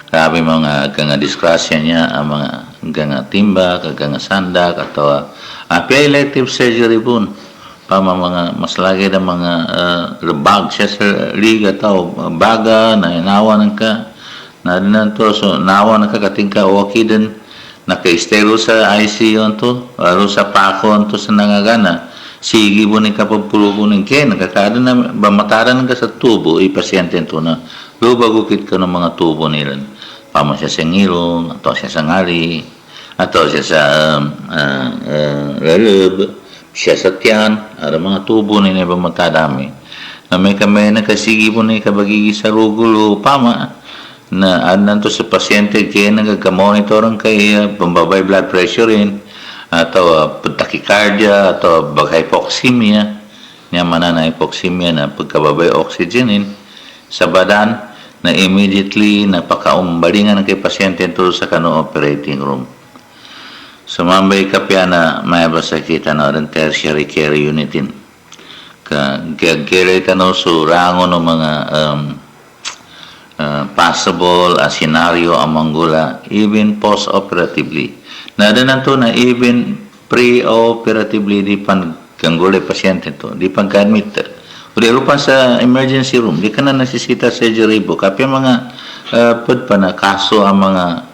Grabe mga kanga disgrasya niya, ang mga kanga timba, kanga sandak, atau apia elective surgery pun. Mga mas lagi na mga bag siya sa liga atau baga na inawan ka na dinanto so nawa na kakating ka okay din naka-estero sa ICU to aro sa PACO to sa nangagana sige mo ni kapagpulugo ng ken nakakada na bamataran ka sa tubo pasyente to na lubagukit ka ng mga tubo nila pamo siya sa ngilong atau siya sa ngali atau siya sa lalab siya sa tiyan, ada mga tubo na ba matadami. Na may kamay na kasigi po na kabagigi sa rugulo, pama, na adan to sa pasyente kaya nagkamonitoran kay pambabay blood pressure rin, atau tachycardia, atau hypoxemia, niya mana na hypoxemia na pagkababay oxygenin, sa badan na immediately napakaumbalingan kay pasyente to sa kano operating room. Sumambay kapya na may basa kita na rin tertiary care unitin. Kaya no so rango ng mga possible scenario among gula even post-operatively. Nadanan to na even pre-operatively di pan kanggulay pasyente to, di pan ka-admit. Uli lupa sa emergency room, di ka na nasisita surgery book. Kapya mga pa na kaso ang mga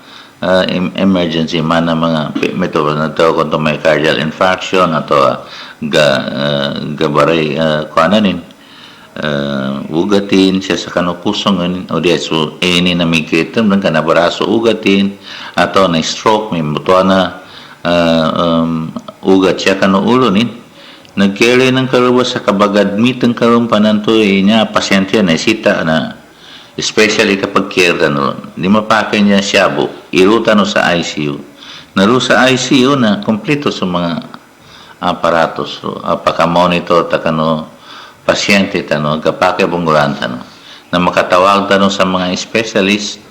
emergency mana mga metode na to kung may cardiac infarction atau gabaray kuananin ugatin siya sa kanupusong o diya so ini na mikitam ng kanabaraso ugatin atau na stroke may mutuwa na ugat siya kanuulonin nagkiri ng kaluwas sa kabagadmit ng karumpanan to niya pasyente na isita na especially kapag care na di mapakay niya siyabo, iruta no sa ICU. Naru sa ICU na kompleto sa mga aparatos. So, paka-monitor ta kano pasyente tano, kapake bunggulan tano. Na makatawag tano sa mga specialist,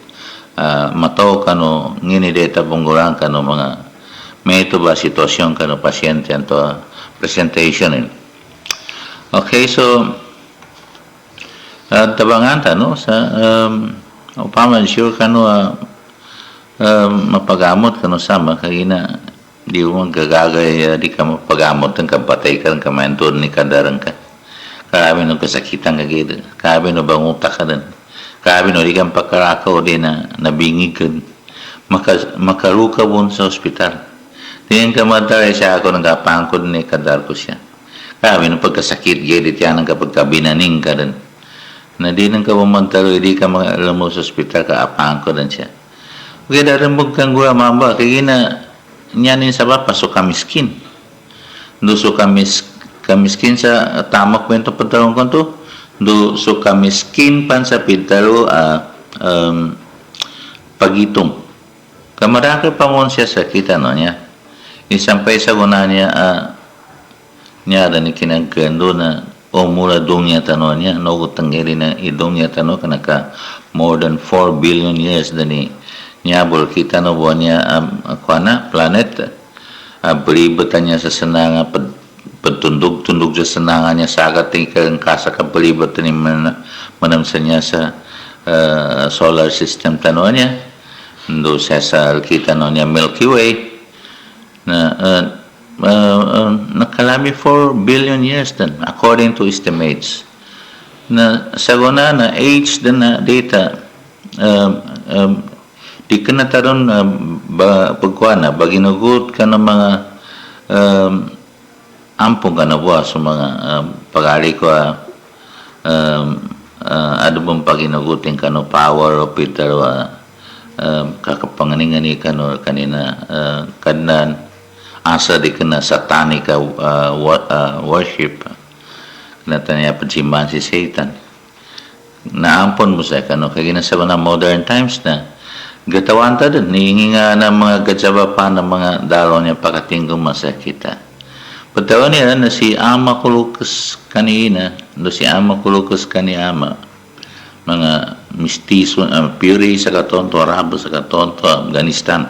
mataw kano nginideta bunggulan kano mga may ito ba sitwasyon kano pasyente anto presentation. Okay, so tabangan no sa upama sure kano mapagamot kano sama kagina di mo gagagay di ka mapagamot ng kapatay ka ng kamanton ni kadarang ka karabi no kasakitan kagida karabi no banguta ka din karabi no di kang pakarakaw di na nabingig ka makaruka bon sa ospital di ka madaray siya ako nagapangkod ni kadar ko siya karabi no pagkasakit gilid yan ang kapag kabinaning ka din na di nang kamamantalo, di ka alam mo sa ospital, kaapaan ko din siya. Kaya darambog kang gula mamba, kaya na nyanin sa ba, pasok kami skin. Duso kami skin sa tamak kwento patalong ko to, duso kami skin pan sa pitalo, pagitong. Kamaraki pa mo siya sa kita no niya. Isampay sa guna niya, niya ni kinagkando na o mula dong niya tanong niya, no kutanggiri na idong niya tanong kanaka more than 4 billion years dani niya bol kita no buwan niya kuana planet beribatan niya sa senanga pagtundog-tundog sa senanga niya sagat tingkang kasa kabalibatan ni manamsan niya sa solar system tanong niya do sa kita no niya Milky Way na nakalami 4 billion years din according to estimates na saguna na age din na data di ka na taron pagkuana baginugot ka ng mga ampong ka na buwas sa mga pag-ali ko ano bang paginugutin ka no power o Peter kakapanganingani ka no kanina kadnan asa di kena satanic worship na tanya pagsimbahan si Satan naampon mo sa kano kaya ginasaba na modern times na gatawan ta din nihingi nga na mga gatsaba pa ng mga dalo niya pakatinggo masakita patawan niya na si ama kulukas kanina no si ama kulukas kani ama mga mistiso, Puri sa katonto, Arabo sa katonto, Afghanistan.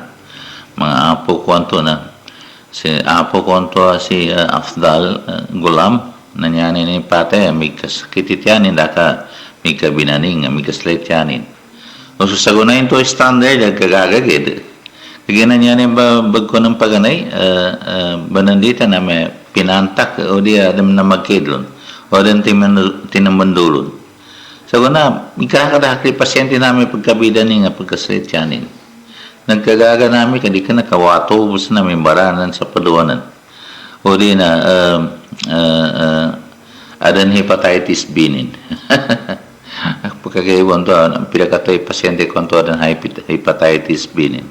Mga apo kwanto na si apo kwanto si Afdal Gulam nanyani ni pate may kasakit yanin daka may kabinaning may kaslet yanin. O sasagunayin to standard kagagagid. Kagina niya ni bagko ng paganay banandita na may pinantak o di adam na magkidlon o din tinamandulon. Saguna ikakadakli pasyente namin pagkabida ni nga pagkaslet yanin. Nagkagaga namin kadi ka nakawato bus namin baranan sa paduanan. O di na adan hepatitis B nin. Pagkagaywan to, pinakatoy pasyente ko to adan hepatitis B nin.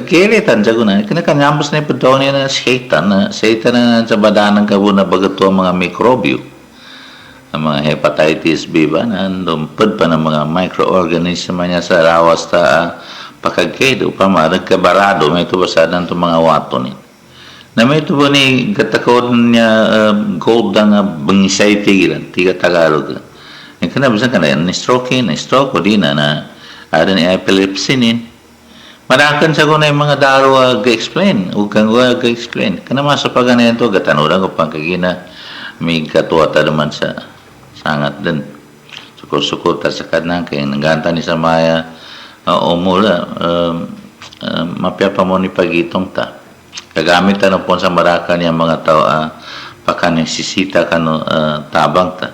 Kailan sa guna, kinakanyambos na ipadaw niya na satan na sa badanan ka na bagato ang mga mikrobyo. Ang mga hepatitis B ba, nandumpad pa ng mga microorganism niya sa rawas ta pakagkedo pa nagkabarado may ito basadan itong mga wato ni na may ito ba ni katakod niya gold nga bangisay tigilan tiga Tagalog yung kanabasan ka na yan stroke o di na ada ni epilepsy nin madakan sa ko na yung mga daro ga-explain o kang ga-explain kanamasa pa ganyan ito gatanuran ko pang kagina may katuwata naman sa sangat din sukur-sukur ta sa kanang kaya naganta ni sa maya umula mapiapa mo ni pagitong ta kagamit na po sa maraka niya mga tao pakanisisita kano tabang ta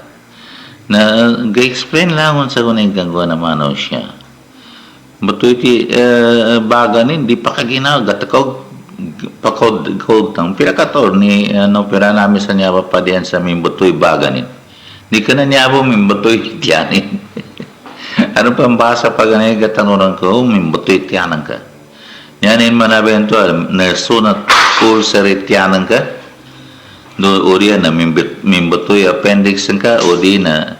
na ga-explain lang sa kunay gangwa naman siya bato iti baganin di pa kaginaw gatakaw pakod tang pirakator ni pira namin sa niya pa diyan sa mimbutoy baganin di ka na niya po mimbutoy tiyanin ano pang basa pag gatanurang ko mimbutoy tiyanan ka yanin manabihan to nersunat full sarit tiyanan ka do uriya na mimbutoy appendix ka o di na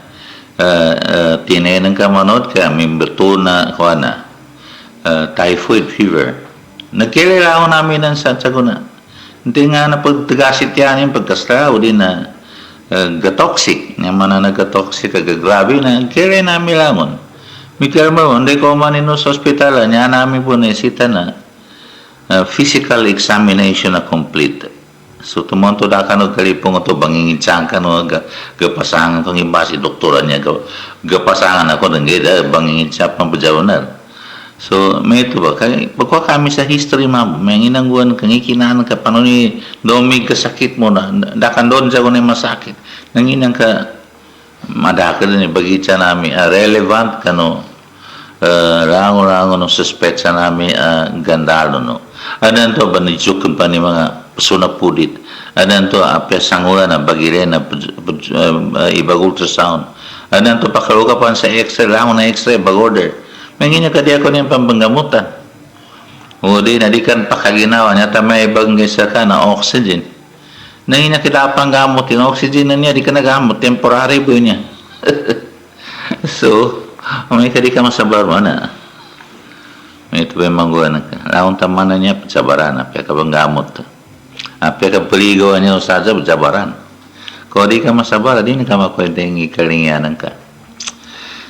tinayanan ka manot ka mimbuto na kuana typhoid fever nagkilala ako namin ng satsaguna hindi nga na pagtagasit yanin pagkasla o di na gatoxic nga man na nagatoxic kagagrabe na kaya namin lamon Mikir mo, hindi ko manino sa ospital, niya namin po naisita na physical examination na complete. So, tumonto da ka no kalipong ito, bangingitsang ka no, gapasangan kong iba si doktora niya, gapasangan ako ng gida, bangingitsang pang pajawanan. So, may ito ba? Pagka kami sa history, ma'am, may inangguan, kang ikinaan ka, paano ni domig kasakit mo na, dakan doon siya ko na masakit. Nanginang ka, madaka din ibagit siya namin relevant kano rango-rango no suspect sa namin gandalo no anan to ba ni joke pa ni mga persona pudit anan to apya sangura na bagire na ibag ultrasound anan to pakaruga pa sa x-ray rango na x-ray bag order manginya kadi ako niyang pambanggamutan o di na di kan pakaginawa niya ta may ibang gisa ka na oxygen nangina kita pang gamot yung oxygen na niya di ka nagamot temporary po niya so may kadi ka masabar mo na may ito ba yung mangguan laon taman na niya sabaran apya ka bang gamot apya ka paligawan niya usadya sabaran kung di ka masabar di na ka makwenteng ikalinganan ka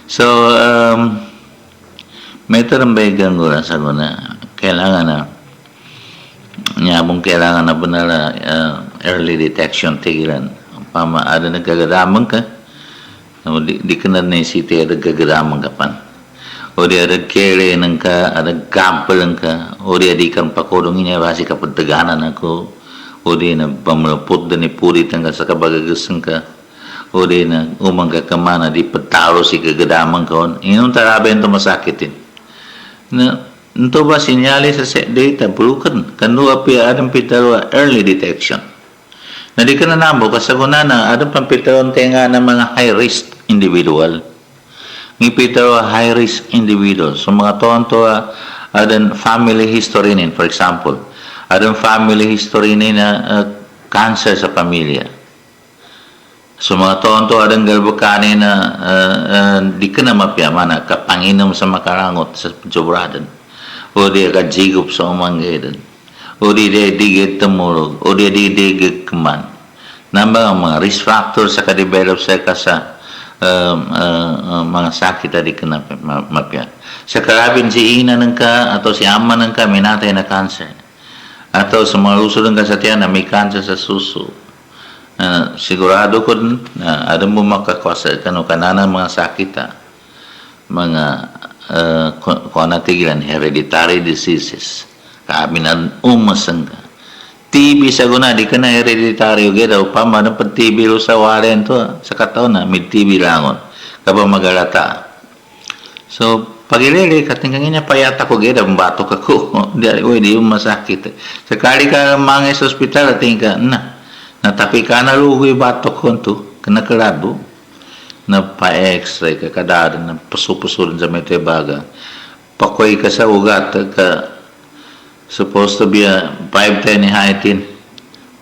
so may ito rin ba yung gangguan sa guna kailangan na nyabong kailangan na banala early detection tigilan pama ada nagkagaramang ka di ka na naisiti ada gagaramang ka pan o di ada kere nang ka ada gampalang ka o di adi kang pakodong niya basi kapag taganan ako o di na pamalapot na ni purit ang ka sa kabagagasang ka o di na umang kakamana di patalo si kagaramang ka inong tarabayan ito masakitin na ito ba sinyalis sa set data bukan kanu api adam pitaro early detection na di ka na namo kasaguna na adam pang pitaron tenga ng mga high risk individual ng pitaro high risk individual so mga tonto adam family history nin for example adam family history nin na cancer sa pamilya so mga tonto adam galbukani na di ka na mapyaman na kapanginom sa makarangot sa jobradan o di ka jigup sa umanggiran o di digit tumulog o di digit keman nambang mga risk factor sa ka-develop sa mga sakit tadi kena mapya. Sa karabin si ina ng ka atau si ama ng ka may natay na cancer. Atau sa mga luso ng kasatiyan na may cancer sa suso. Sigurado ko na ada mo makakwasa kanana mga sakit mga kung natigilan hereditary diseases. Kaabinan umasang ka. TB sa guna, di ka na hereditary o geda, upama na pag TB lo sa waren to, sa kataon na, may TB langon, kaba magalata. So, pagilili, katingkang niya payata ko geda, batok ako, di yung masakit. Sakali ka mga sa ospital, ating ka, natapi ka na lugoy batok ko to, kanakalado, na pa-x-ray ka kadada, na paso-paso rin sa metebaga, pakoy ka sa ugat, ka, supposed to be a 5'10" height in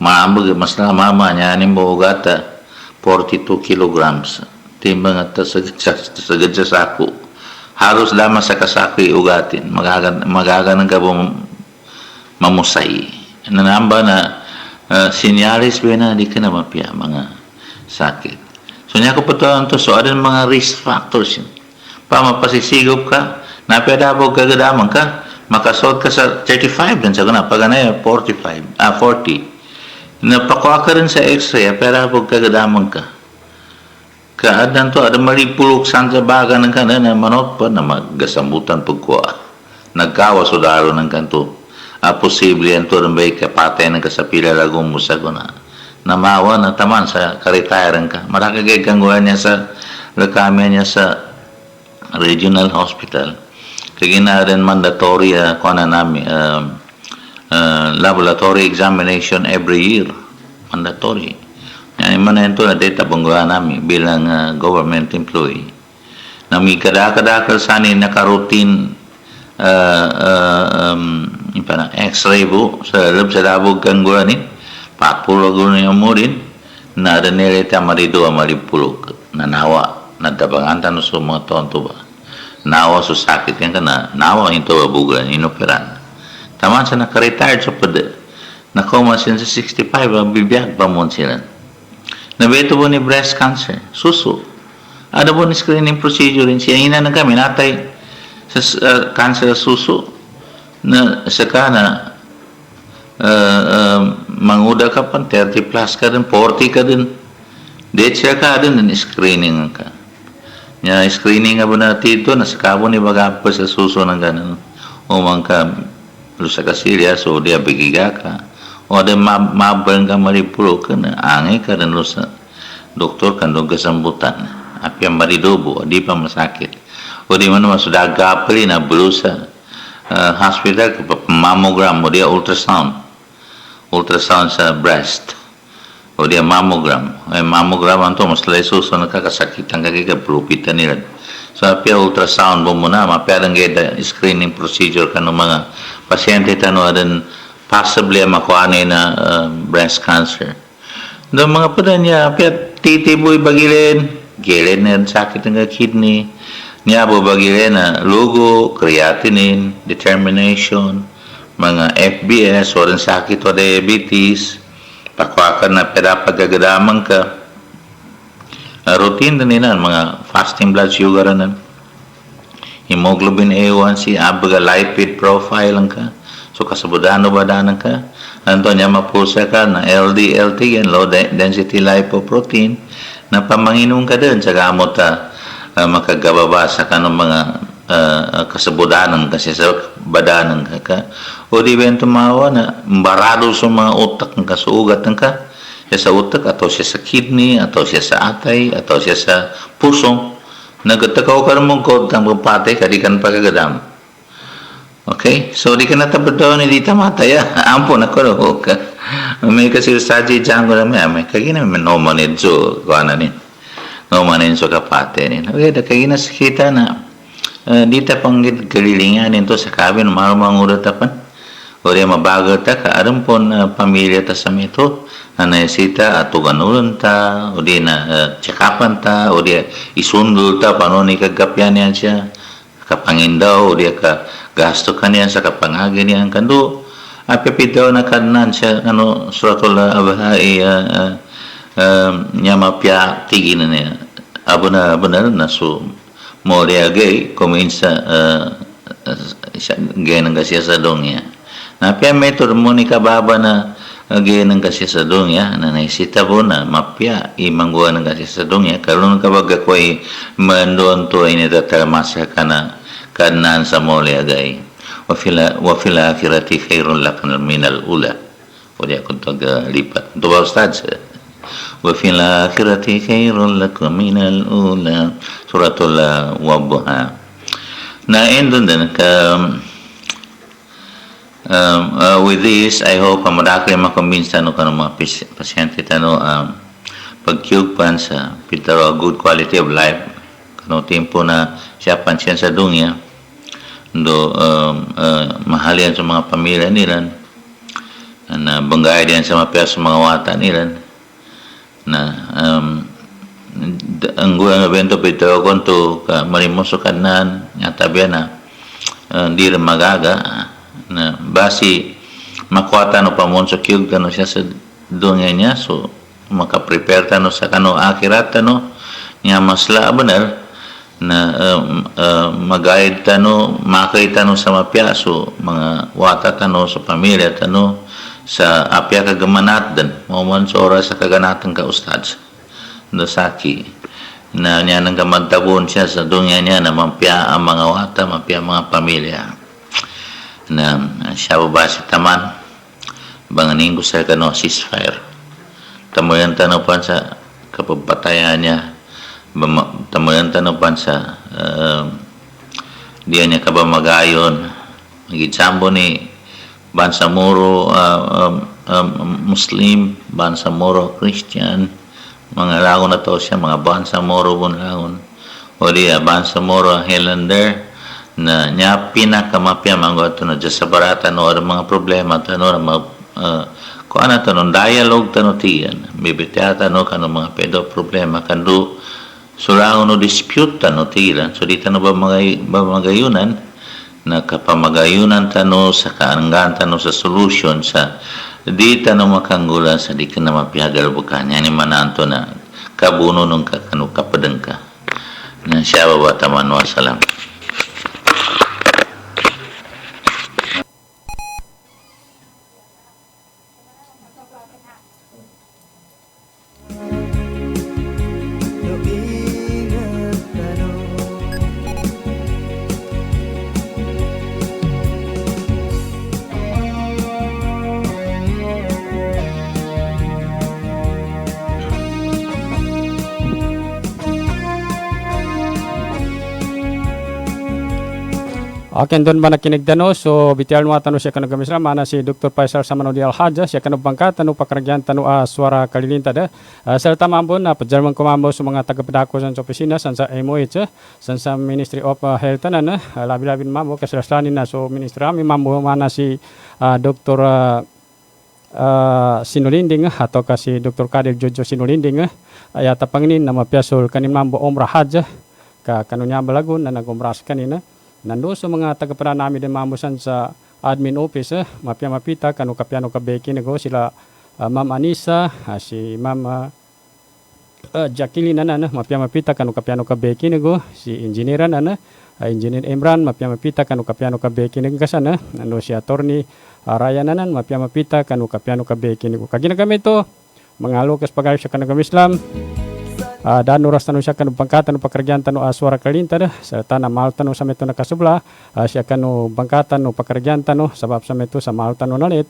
mas na mama niya ni mo ugata 42 kilograms timbang at sagad sa sako halos lamang sa kasaki ugatin magagan ng kabong mamusay nanamba na sinyalis ba na di ka na mapya mga sakit so niya ko to so ada mga risk factors yun pa mapasisigop ka napyadabog kagadaman ka makasod ka sa 35 din sa kana pag na 40 napakuha ka rin sa x-ray pero pag kagadamang ka kaadan to ada malipulok sa baga ng kana na manot pa na magasamutan pagkuha nagkawa sudaro ng kanto posible yan to rin ba'y kapatay ng kasapila lagong musago na namawa na taman sa karitayaran ka marakagay kang guha niya sa lakamya niya sa regional hospital kagina rin mandatory laboratory examination every year mandatory yan man na ito na data bangguan namin bilang government employee na may kadakadakal sani naka-routine x-ray po sa lab sa labog kang guanin patpulog niya mo rin na nilita marido maripulog nanawa nadabangan no sa mga tonto ba nawa so sakit yan ka na nawa ito abugan inoperan taman sa naka-retired sa pwede nakoma siya sa 65 bibiyag pa mo sila nabeto po ni breast cancer suso ada po ni screening procedure rin siya ina na kami natay sa cancer suso na saka na manguda ka pa 30 plus ka din 40 ka din date siya ka din screening ka nya screening nga ba na tito na sakabo ni baga pa sa suso ng ganun umang ka lusa ka serious o dia bigiga ka o da mabang ka maripulo ka na angay ka rin lusa doktor kandong kasambutan api ang maridobo di pa masakit o di man sudah gapali na bulusa hospital ka mammogram o dia ultrasound sa breast o dia mammogram ang to mas suso nakakasakitan kagika pulupitan nila so apia ultrasound mo na mapiarang geda screening procedure kano mga pasyente tano adan possibly makuanay na breast cancer do mga padan niya apia titiboy bagilin gilin na sakit ng kidney niya bo bagilin na lugo creatinine determination mga FBS o rin sakit o diabetes pakwakan na pera pagagadaman ka routine din nila mga fasting blood sugar na hemoglobin A1C abaga lipid profile lang ka so kasabudano ba danan ka nanto niya mapusa ka na LDL yan low density lipoprotein na pamanginom ka din sa gamot makagababa sa kanong mga kasabudanan kasi sa badanan ka o di ba yung tumawa na barado sa mga utak ng kasuugat ng ka siya sa utak atau siya sa kidney atau siya sa atay atau siya sa puso nagtakaw ka mong kod ng papatay ka di ka pagagadam okay so di ka natabad daw ni di tamatay ampo na ko ka may kasi saji jango na may kagina may nomanid so kuana ni nomanid so kapate ni okay da kagina sakita na dita panggit galilingan ito sa kabin marumanguratapan o rin mabagal ta ka aram po na pamilya ta sa mito na naisita at tuganulan ta o di na tsakapan ta o di isundul ta paano ni kagapyan yan siya kapangindaw o di ka gasto ka niyan sa kapangagin niyan kando apipitaw na kanan siya suratul abahai niya mapya tigin na niya Abo na nasu more agay kuminsa siya ganang kasi sa dongya. Na pia metod mo ni kababa na ganang kasi sa dongya na naisita po na mapya imangguan ng kasi sa dongya karon kabag ako'y mandon to ay natatamasa ka na kanan sa mole agay. Wa fil akhirati khairun lak min al ula. O di ako lipat. Ito ba ustad? وفي الآخرة خير لك من الأولى سورة الوضحى na endon din with this I hope madakay makumbinsa no kanang mga pasyente tano pagkyugpan sa pitaro good quality of life kano tempo na siya pansyan sa dunya do mahalian sa mga pamilya nilan na banggay din sa mga wata nilan na ang gulang evento pito konto ka marimusukan na tabiya na hindi rin magaga na basi makuha no pamon sa kyug kano siya sa dunya niya so makaprepare tano sa kano akirat tano niya masla benar na mag-guide tano makay tano sa mapya so mga wata tano sa pamilya tano sa apya kagamanat din momon sa oras sa kaganatan ka ustads no saki na niya nang kamantabon siya sa dunya niya na mampya ang mga wata mampya ang mga pamilya na siya babasi taman banganin ko sa kano ceasefire tamoyan tanapan sa kapagpatayan niya tamoyan tanapan sa diyan niya kabamagayon magitsambo ni Bansamoro Muslim, Bansamoro Christian, mga lagon na to siya, mga Bansamoro bunlagon. O diya, Bansamoro Highlander, na niya pinakamapya mga ito na sa barata no, mga problema, tano, kung ano ito, dialogue tano tiyan, bibitata no, kano mga pedo problema, kando suraon no dispute tano tiyan, so di tano ba magayunan, na kapamagayunan tano sa kaanggan tano sa solution sa di tano makanggulan sa di ka na mapihagal bukan yan mananto na kabuno nung kakano kapadang ka na siya babataman wa salam. Akin doon ba nakinigdano, so bitial mo tano siya kanong gamisra, mana si Dr. Faisal Samanodi Al-Hajja, siya kanong bangka, tano pakaragyan, tano suara kalilinta da. Sa tamambon, na pajarman kumambo sa mga tagapadako sa opisina, san sa MOH, san sa Ministry of Health, na labi-labi mambo, kasalaslanin na, so Ministry Rami, mambo, mana si Dr. Sinulinding, ato kasi Dr. Kadir Jojo Sinulinding, ay tapanginin na mapiasol kanin mambo Omra Hajja, kanunya balagun na nag-umras kanina. Nando sa mga tagapara namin din mamusan sa admin office, mapita kanu kapiano kabeki nego sila Ma'am Anisa, si Ma'am Jacqueline na mapita kanu kapiano kabeki nego si engineer na Engineer Imran mapita kanu kapiano kabeki nego kasana nando si attorney Ryan nanan mapita kanu kapiano kabeki nego kagina kami to mangalo kas pagayos sa kanang Islam. Dan oras tanu siya kanu bangkatan pakaragyan tanu suara kalinta serta na mahal tanu sa meto nakasubla siya kanu bangkatan no pakaragyan tanu sabab sa meto sa mahal tanu nalit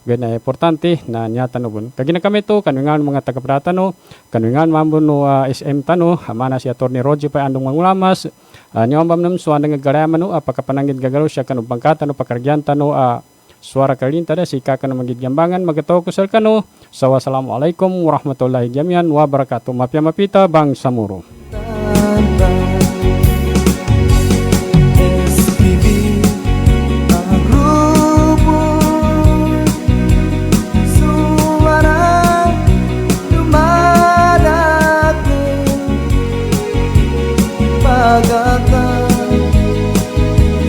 gana importante na nya tanu bun kagina kami to kanungan mga tagapdata no kanungan mambo no SM tanu mana si attorney Roger pa andong mangulamas nyambam nam suan dengan garaman no apakapanangin gagalo siya kanu bangkatan no pakaragyan tanu suara kalinta si kakano magigямbangan magatoko sir kano. So wassalamualaikum warahmatullahi jami'an wabarakatuh. Mapya mapita Bang Samuro.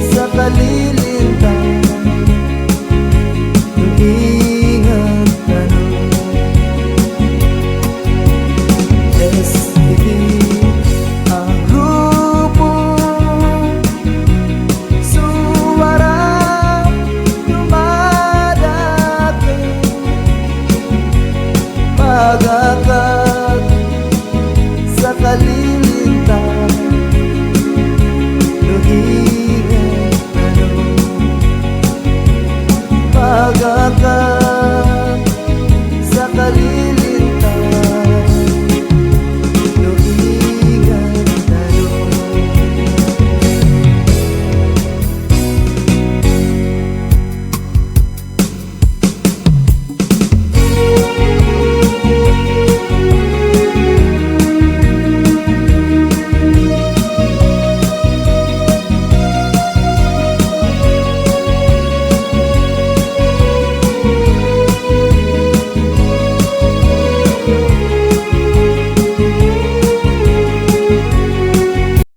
Sa kalilintang